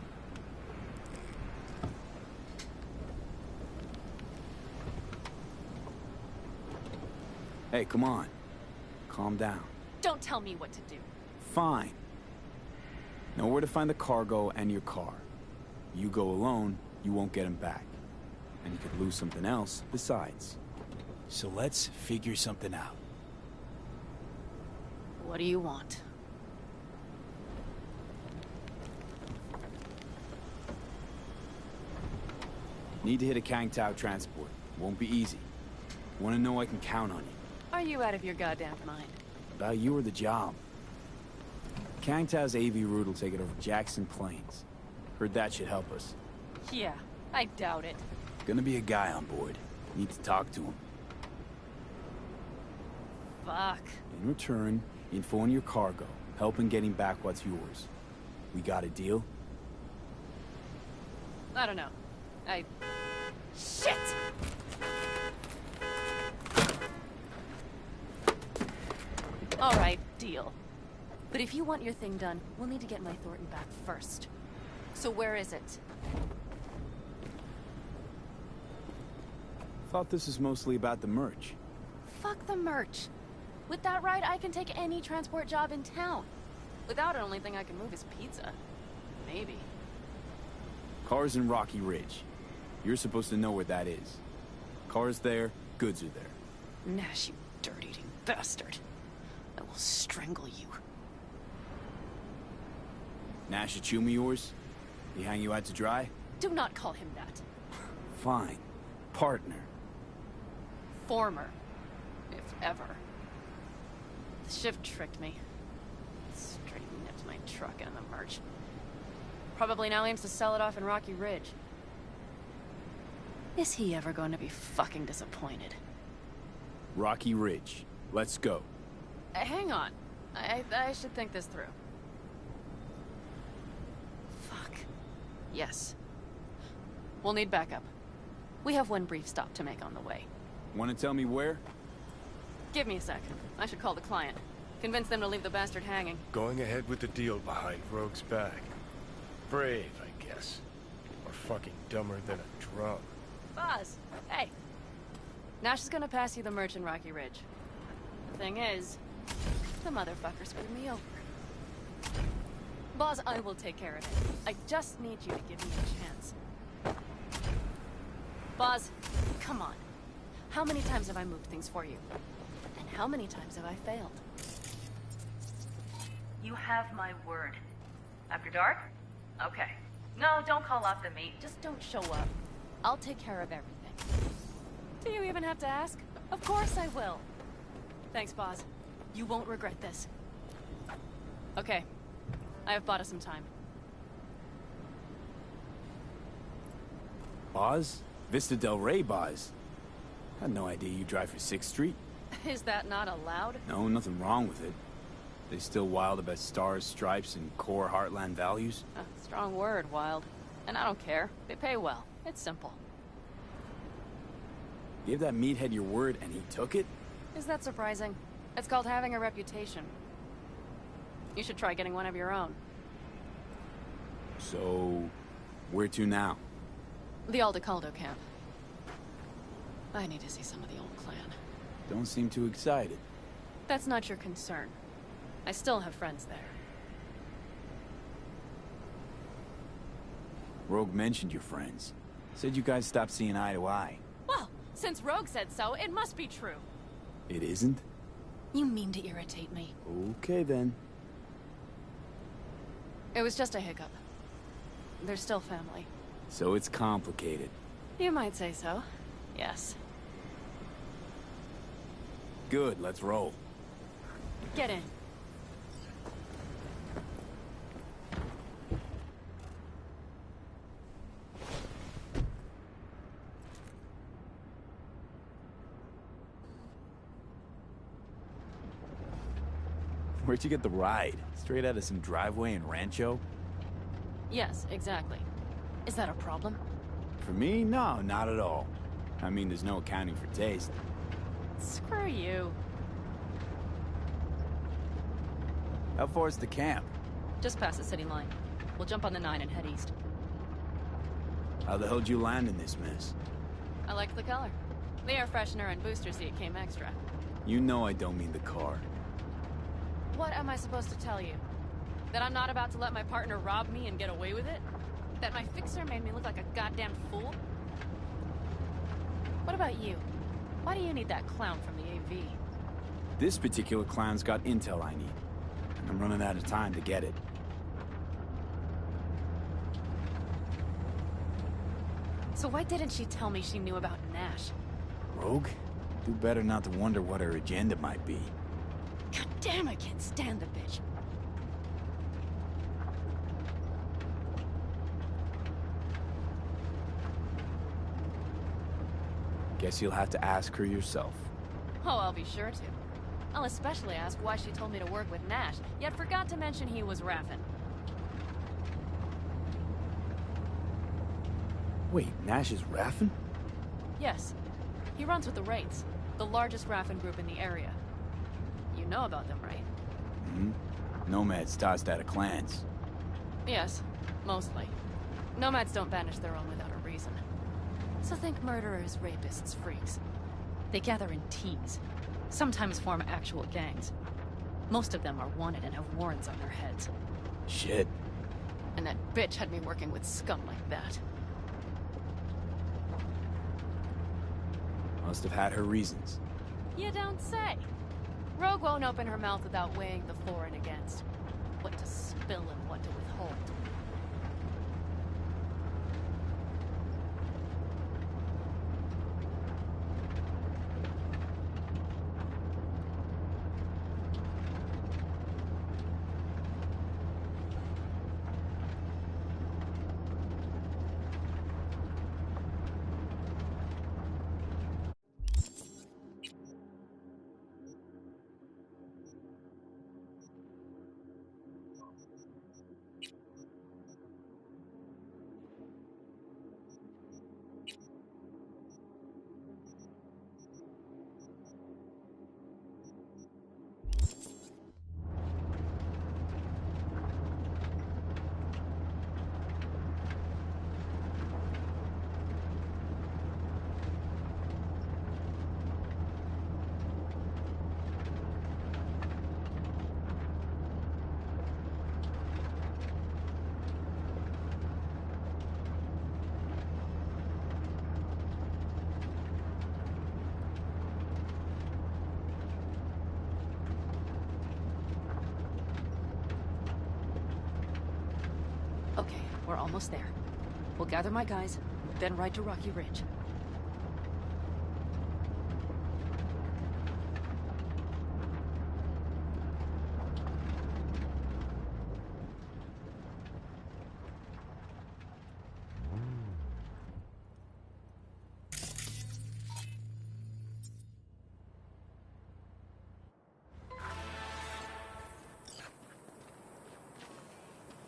Hey, come on. Calm down. Don't tell me what to do. Fine. Know where to find the cargo and your car. You go alone, you won't get him back. And you could lose something else besides. So let's figure something out. What do you want? Need to hit a Kang Tao transport. Won't be easy. Want to know I can count on you. Are you out of your goddamn mind? About you or the job. Kang Tao's AV route will take it over Jackson Plains. Heard that should help us. Yeah, I doubt it. Gonna be a guy on board. Need to talk to him. Fuck. In return, info on your cargo. Help in getting back what's yours. We got a deal? I don't know. Shit! All right, deal. But if you want your thing done, we'll need to get my Thornton back first. So where is it? Thought this was mostly about the merch. Fuck the merch. With that ride, I can take any transport job in town. Without it, only thing I can move is pizza. Maybe. Car's in Rocky Ridge. You're supposed to know where that is. Car's there, goods are there. Nash, you dirt-eating bastard. I will strangle you. Nash a chummy yours? He hang you out to dry? Do not call him that. Fine. Partner. Former. If ever. The shift tricked me. Straight nipped my truck and the merch. Probably now aims to sell it off in Rocky Ridge. Is he ever going to be fucking disappointed? Rocky Ridge. Let's go. Hang on. I should think this through. Fuck. Yes. We'll need backup. We have one brief stop to make on the way. Want to tell me where? Give me a sec. I should call the client. Convince them to leave the bastard hanging. Going ahead with the deal behind Rogue's back. Brave, I guess. Or fucking dumber than a drum. Boz, hey. Nash is gonna pass you the merch in Rocky Ridge. The thing is, the motherfucker screwed me over. Boz, I will take care of it. I just need you to give me a chance. Boz, come on. How many times have I moved things for you? And how many times have I failed? You have my word. After dark? Okay. No, don't call off the meet. Just don't show up. I'll take care of everything. Do you even have to ask? Of course I will. Thanks, Boz. You won't regret this. Okay. I have bought us some time. Boz? Vista Del Rey Boz? Had no idea you drive for 6th Street. Is that not allowed? No, nothing wrong with it. They still wild about stars, stripes, and core Heartland values? Strong word, wild. And I don't care. They pay well. It's simple. Gave that meathead your word and he took it? Is that surprising? It's called having a reputation. You should try getting one of your own. So, where to now? The Aldecaldo camp. I need to see some of the old clan. Don't seem too excited. That's not your concern. I still have friends there. Rogue mentioned your friends. Said you guys stopped seeing eye to eye. Well, since Rogue said so, it must be true. It isn't? You mean to irritate me. Okay then. It was just a hiccup. They're still family. So it's complicated. You might say so. Yes. Good, let's roll. Get in. Where'd you get the ride? Straight out of some driveway in Rancho? Yes, exactly. Is that a problem? For me, no, not at all. I mean, there's no accounting for taste. Screw you. How far's the camp? Just past the city line. We'll jump on the 9 and head east. How the hell'd you land in this mess? I liked the color. The air freshener and booster seat came extra. You know I don't mean the car. What am I supposed to tell you? That I'm not about to let my partner rob me and get away with it? That my fixer made me look like a goddamn fool? What about you? Why do you need that clown from the AV? This particular clown's got intel I need. And I'm running out of time to get it. So why didn't she tell me she knew about Nash? Rogue? Do better not to wonder what her agenda might be. God damn, I can't stand the bitch. Guess you'll have to ask her yourself. Oh, I'll be sure to. I'll especially ask why she told me to work with Nash, yet forgot to mention he was Raffen. Wait, Nash is Raffen? Yes. He runs with the Wraiths, the largest Raffen group in the area. You know about them, right? Mm-hmm. Nomads tossed out of clans. Yes, mostly. Nomads don't banish their own without a reason. So think murderers, rapists, freaks. They gather in teams, sometimes form actual gangs. Most of them are wanted and have warrants on their heads. Shit. And that bitch had me working with scum like that. Must have had her reasons. You don't say. Rogue won't open her mouth without weighing the for and against. What to spill and what to withhold. Okay, we're almost there. We'll gather my guys, then ride to Rocky Ridge.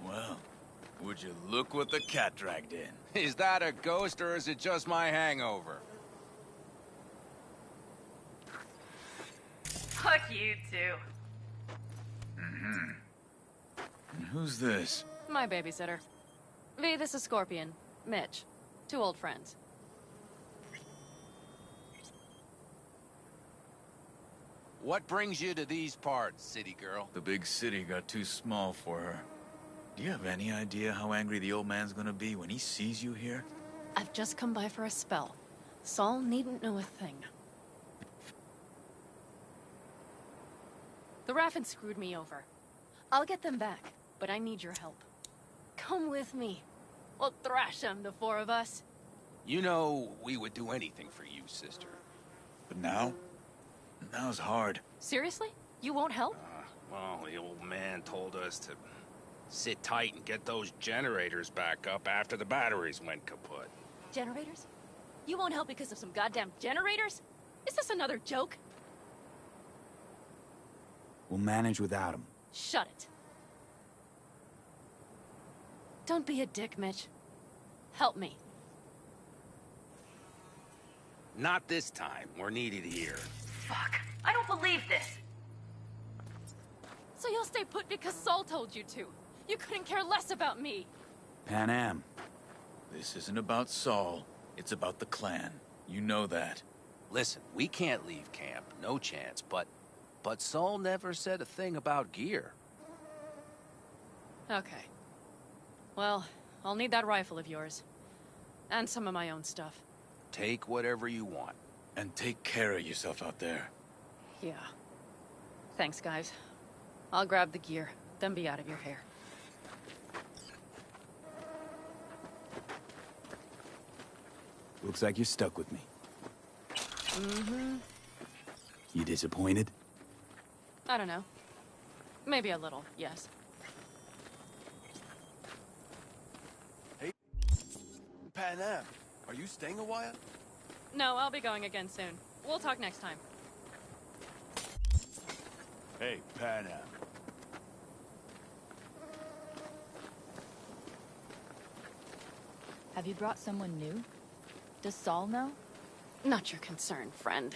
Well, would you look what the cat dragged in? Is that a ghost or is it just my hangover? Fuck you too. Mm-hmm. And who's this? My babysitter. V, this is Scorpion. Mitch. Two old friends. What brings you to these parts, city girl? The big city got too small for her. Do you have any idea how angry the old man's gonna be when he sees you here? I've just come by for a spell. Saul needn't know a thing. The Raffins screwed me over. I'll get them back, but I need your help. Come with me. We'll thrash them, the four of us. You know, we would do anything for you, sister. But now? Now's hard. Seriously? You won't help? Well, the old man told us to sit tight and get those generators back up after the batteries went kaput. Generators? You won't help because of some goddamn generators? Is this another joke? We'll manage without him. Shut it. Don't be a dick, Mitch. Help me. Not this time. We're needed here. Fuck. I don't believe this. So you'll stay put because Saul told you to. You couldn't care less about me. Pan Am. This isn't about Saul. It's about the clan. You know that. Listen, we can't leave camp. No chance, but Saul never said a thing about gear. Okay. Well, I'll need that rifle of yours. And some of my own stuff. Take whatever you want. And take care of yourself out there. Yeah. Thanks, guys. I'll grab the gear, then be out of your hair. Looks like you're stuck with me. Mm-hmm. You disappointed? I don't know. Maybe a little, yes. Hey, Pan Am, are you staying a while? No, I'll be going again soon. We'll talk next time. Hey, Pan Am. Have you brought someone new? Does Saul know? Not your concern, friend.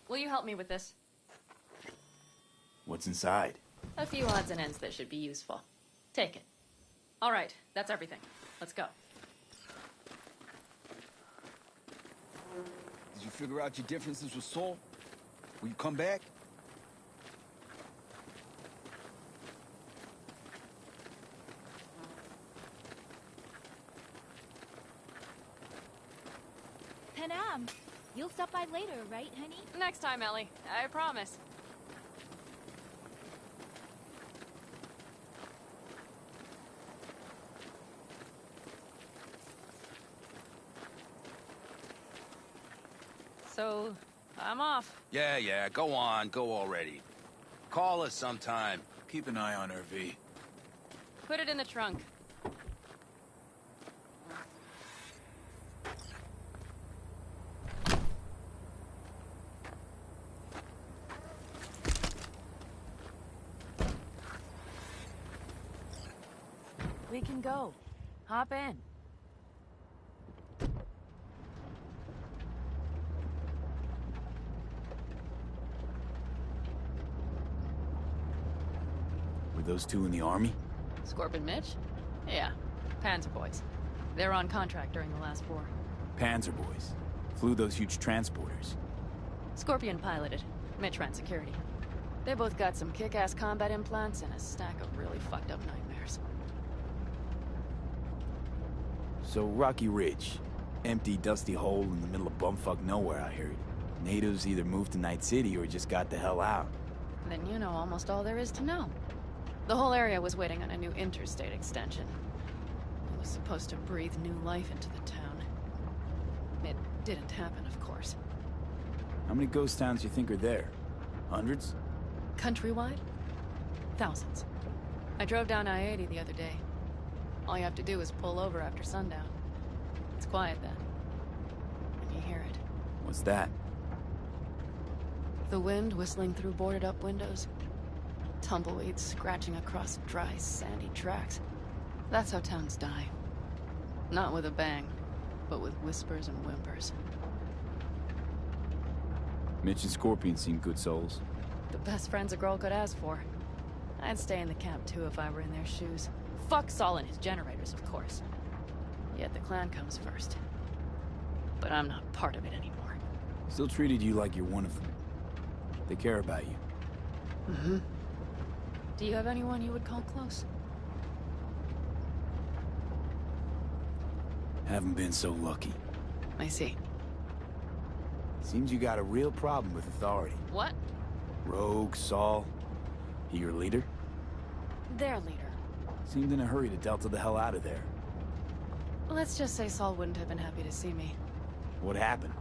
Will you help me with this? What's inside? A few odds and ends that should be useful. Take it. All right, that's everything. Let's go. Did you figure out your differences with Saul? Will you come back? Pan Am, you'll stop by later, right, honey? Next time, Ellie. I promise. So, I'm off. Yeah, go on, go already. Call us sometime. Keep an eye on her, V. Put it in the trunk. We can go. Hop in. Were those two in the army? Scorpion Mitch? Yeah, Panzer boys. They were on contract during the last war. Panzer boys. Flew those huge transporters. Scorpion piloted. Mitch ran security. They both got some kick-ass combat implants and a stack of really fucked up nightmares. So Rocky Ridge. Empty, dusty hole in the middle of bumfuck nowhere, I heard. Natives either moved to Night City or just got the hell out. Then you know almost all there is to know. The whole area was waiting on a new interstate extension. It was supposed to breathe new life into the town. It didn't happen, of course. How many ghost towns do you think are there? Hundreds? Countrywide? Thousands. I drove down I-80 the other day. All you have to do is pull over after sundown. It's quiet then. And you hear it. What's that? The wind whistling through boarded-up windows. Tumbleweeds scratching across dry, sandy tracks. That's how towns die. Not with a bang, but with whispers and whimpers. Mitch and Scorpion seem good souls. The best friends a girl could ask for. I'd stay in the camp too if I were in their shoes. Fuck Saul and his generators, of course. Yet the clan comes first. But I'm not part of it anymore. Still treated you like you're one of them. They care about you. Mm-hmm. Do you have anyone you would call close? Haven't been so lucky. I see. Seems you got a real problem with authority. What? Rogue, Saul. He your leader? Their leader. Seemed in a hurry to delta the hell out of there. Let's just say Saul wouldn't have been happy to see me. What happened?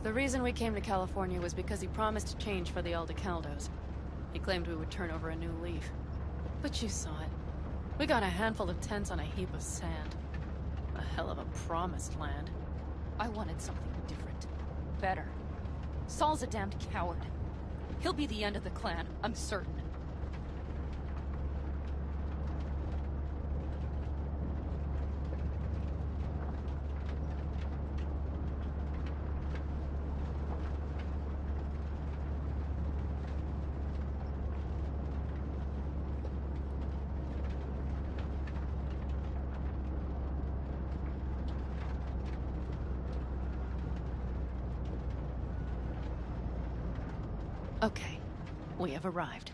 The reason we came to California was because he promised change for the Aldecaldos. He claimed we would turn over a new leaf. But you saw it. We got a handful of tents on a heap of sand. A hell of a promised land. I wanted something different. Better. Saul's a damned coward. He'll be the end of the clan, I'm certain. Okay, we have arrived.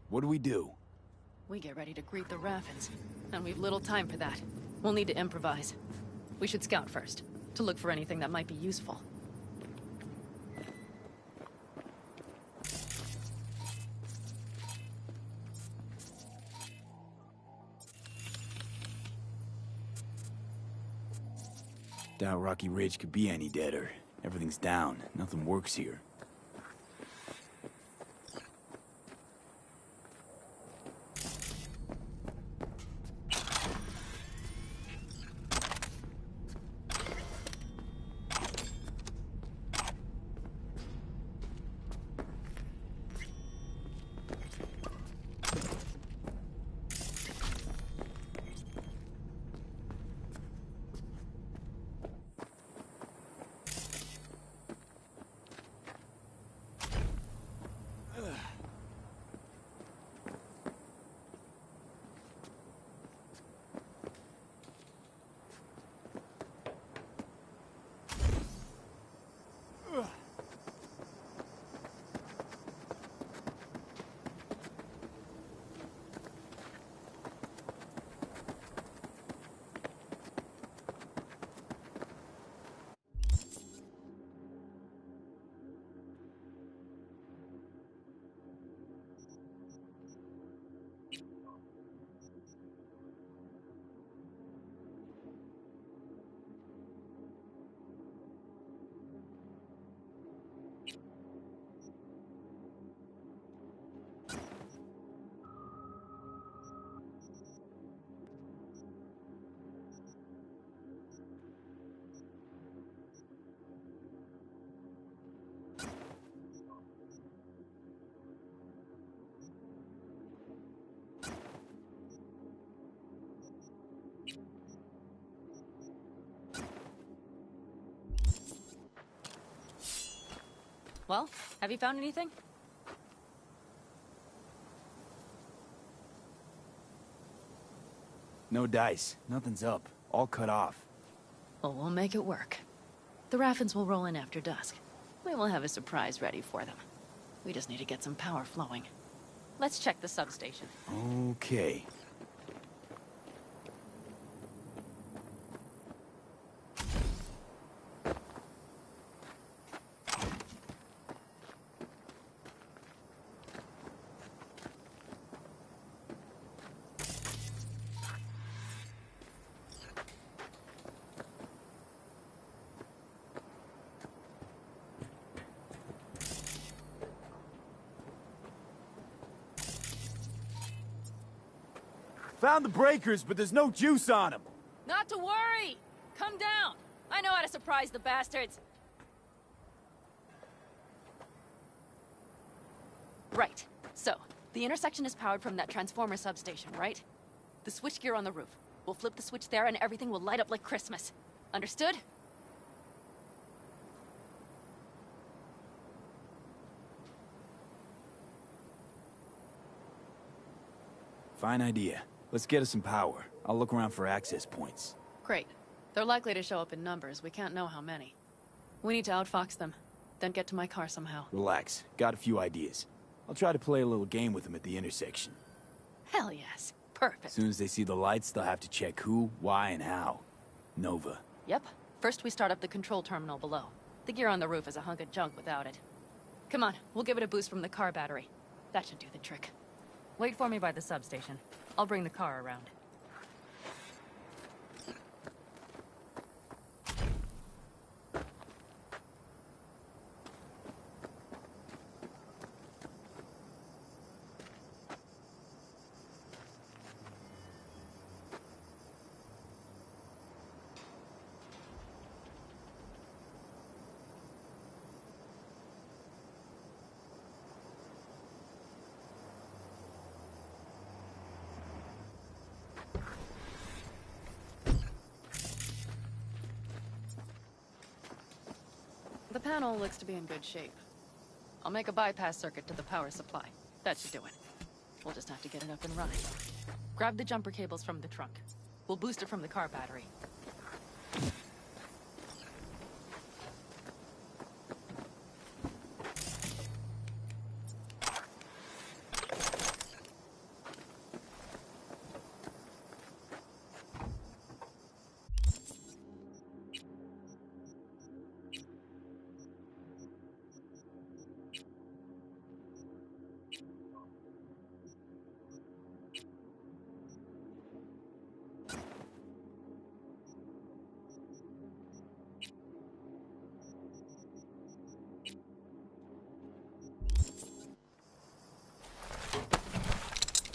What do we do? We get ready to greet the Raffins, and we've little time for that. We'll need to improvise. We should scout first, to look for anything that might be useful. Doubt Rocky Ridge could be any deader. Everything's down. Nothing works here. Well, have you found anything? No dice. Nothing's up. All cut off. Well, we'll make it work. The Raffins will roll in after dusk. We will have a surprise ready for them. We just need to get some power flowing. Let's check the substation. Okay. Found the breakers, but there's no juice on them. Not to worry! Come down! I know how to surprise the bastards! Right. So, The intersection is powered from that transformer substation, right? The switchgear on the roof. We'll flip the switch there and everything will light up like Christmas. Understood? Fine idea. Let's get us some power. I'll look around for access points. Great. They're likely to show up in numbers. We can't know how many. We need to outfox them, then get to my car somehow. Relax. Got a few ideas. I'll try to play a little game with them at the intersection. Hell yes. Perfect. As soon as they see the lights, they'll have to check who, why, and how. Nova. Yep. First we start up the control terminal below. The gear on the roof is a hunk of junk without it. Come on, we'll give it a boost from the car battery. That should do the trick. Wait for me by the substation. I'll bring the car around. The panel looks to be in good shape. I'll make a bypass circuit to the power supply. That should do it. We'll just have to get it up and running. Grab the jumper cables from the trunk. We'll boost it from the car battery.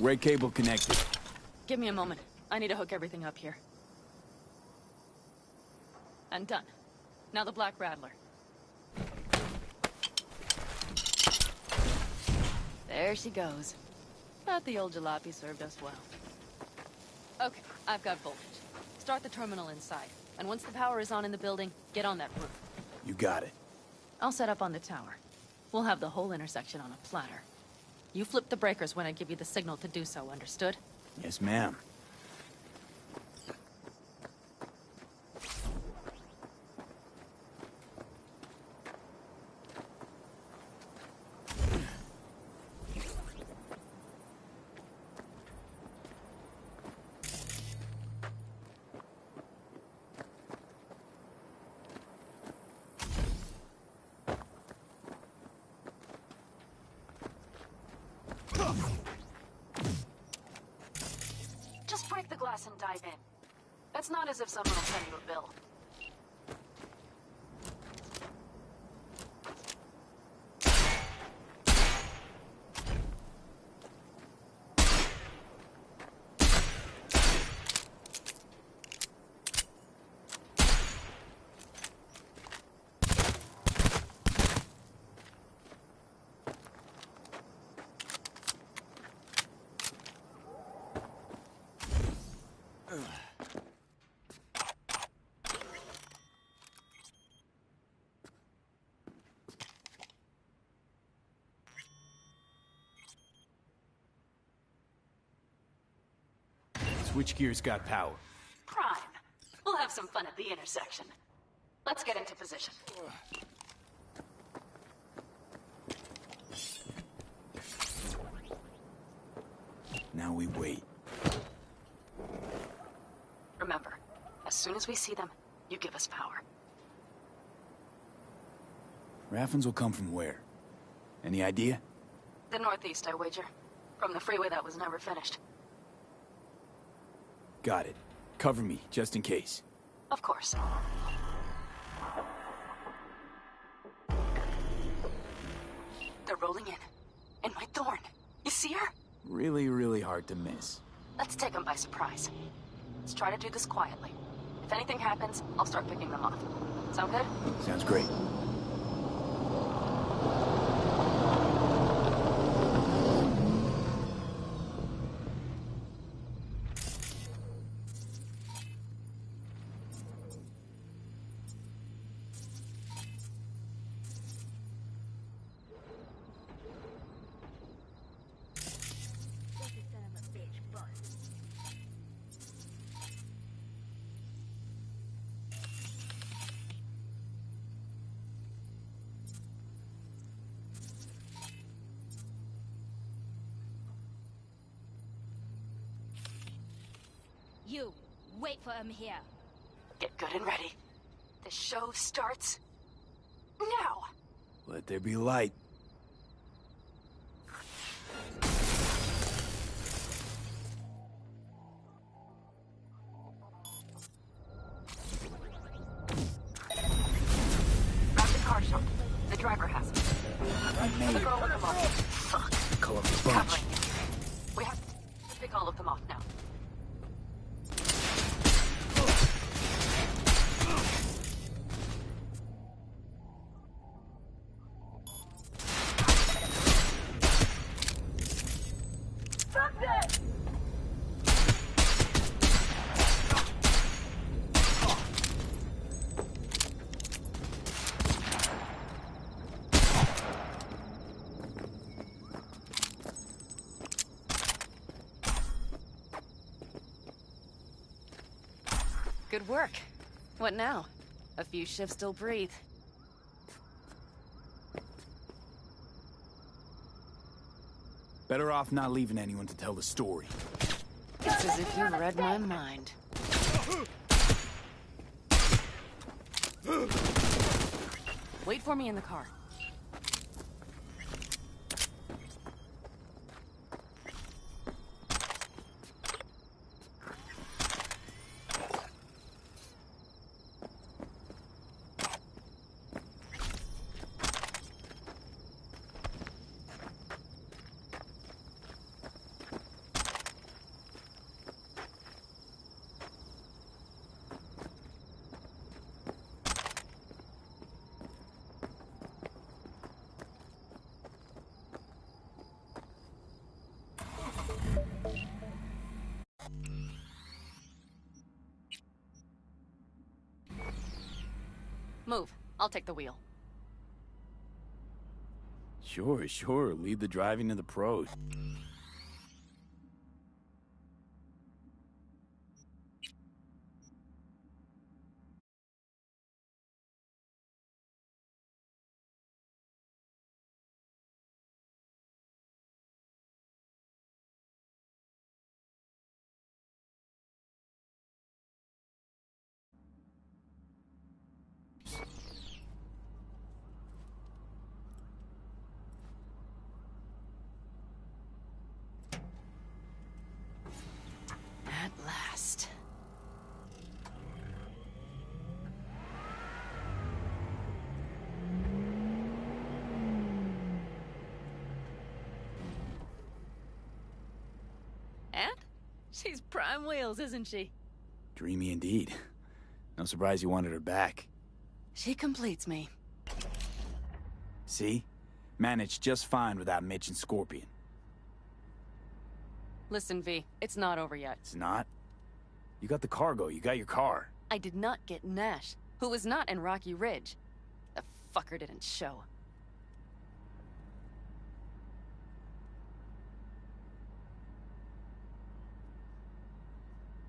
Red cable connected. Give me a moment. I need to hook everything up here. And done. Now the Black Rattler. There she goes. Thought the old jalopy served us well. Okay, I've got voltage. Start the terminal inside. And once the power is on in the building, get on that roof. You got it. I'll set up on the tower. We'll have the whole intersection on a platter. You flip the breakers when I give you the signal to do so, understood? Yes, ma'am. Just break the glass and dive in. It's not as if someone will send you a bill. Switchgear's got power. Prime. We'll have some fun at the intersection. Let's get into position. Now we wait. Remember, as soon as we see them, you give us power. Raffens will come from where? Any idea? The northeast, I wager. From the freeway that was never finished. Got it. Cover me, just in case. Of course. They're rolling in. And my Thorn. You see her? Really, really hard to miss. Let's take them by surprise. Let's try to do this quietly. If anything happens, I'll start picking them off. Sound good? Sounds great. You, wait for him here. Get good and ready. The show starts now. Let there be light. Grab the car shop. The driver has it. I made Pick it. all of them off. Fuck. Call up the bunch. Covering you. We have to pick all of them off now. Good work. What now? A few shifts still breathe. Better off not leaving anyone to tell the story. It's as if you read my mind. Wait for me in the car. Move. I'll take the wheel. Sure. Leave the driving to the pros. At last. And? She's prime wheels, isn't she? Dreamy indeed. No surprise you wanted her back. She completes me. See? Managed just fine without Mitch and Scorpion. Listen, V, it's not over yet. It's not? You got the cargo, you got your car. I did not get Nash, who was not in Rocky Ridge. The fucker didn't show.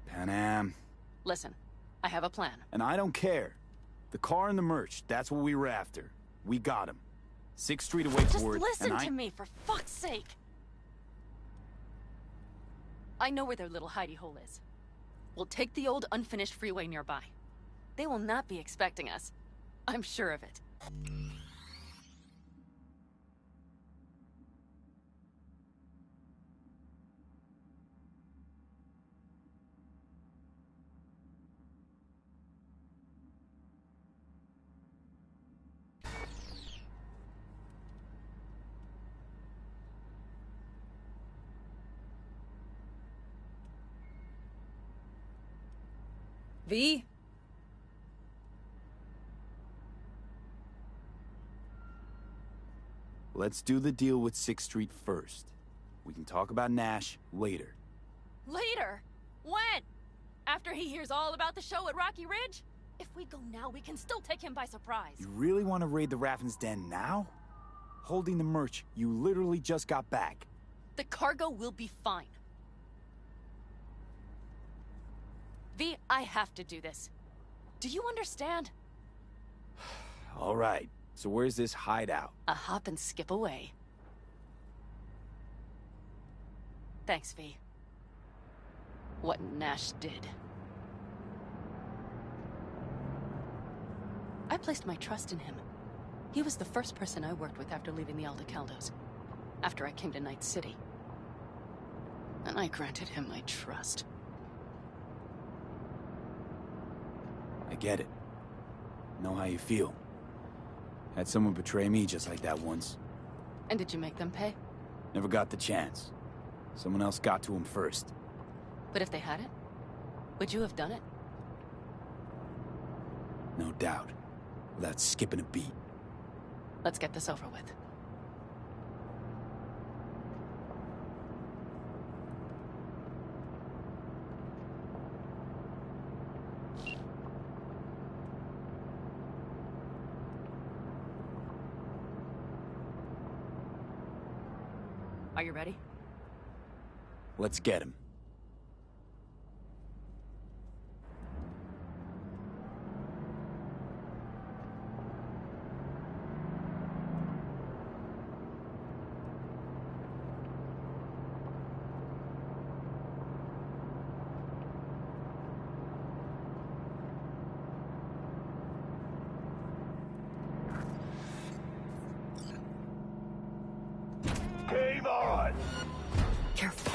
Pan Am. Listen, I have a plan. And I don't care. The car and the merch, that's what we were after. We got him. 6th Street awaits Just word, listen and to me, for fuck's sake! I know where their little hidey hole is. We'll take the old unfinished freeway nearby. They will not be expecting us. I'm sure of it. V? Let's do the deal with 6th Street first. We can talk about Nash later. Later? When? After he hears all about the show at Rocky Ridge? If we go now, we can still take him by surprise. You really want to raid the Raffin's den now? Holding the merch, you literally just got back. The cargo will be fine. V, I have to do this. Do you understand? All right, so where's this hideout? A hop and skip away. Thanks, V. what Nash did. I placed my trust in him. He was the first person I worked with after leaving the Aldecaldos, after I came to Night City. And I granted him my trust. I get it. Know how you feel. Had someone betray me just like that once. And did you make them pay? Never got the chance. Someone else got to him first. But if they hadn't, would you have done it? No doubt. Without skipping a beat. Let's get this over with. Are you ready? Let's get him. Game on! Careful.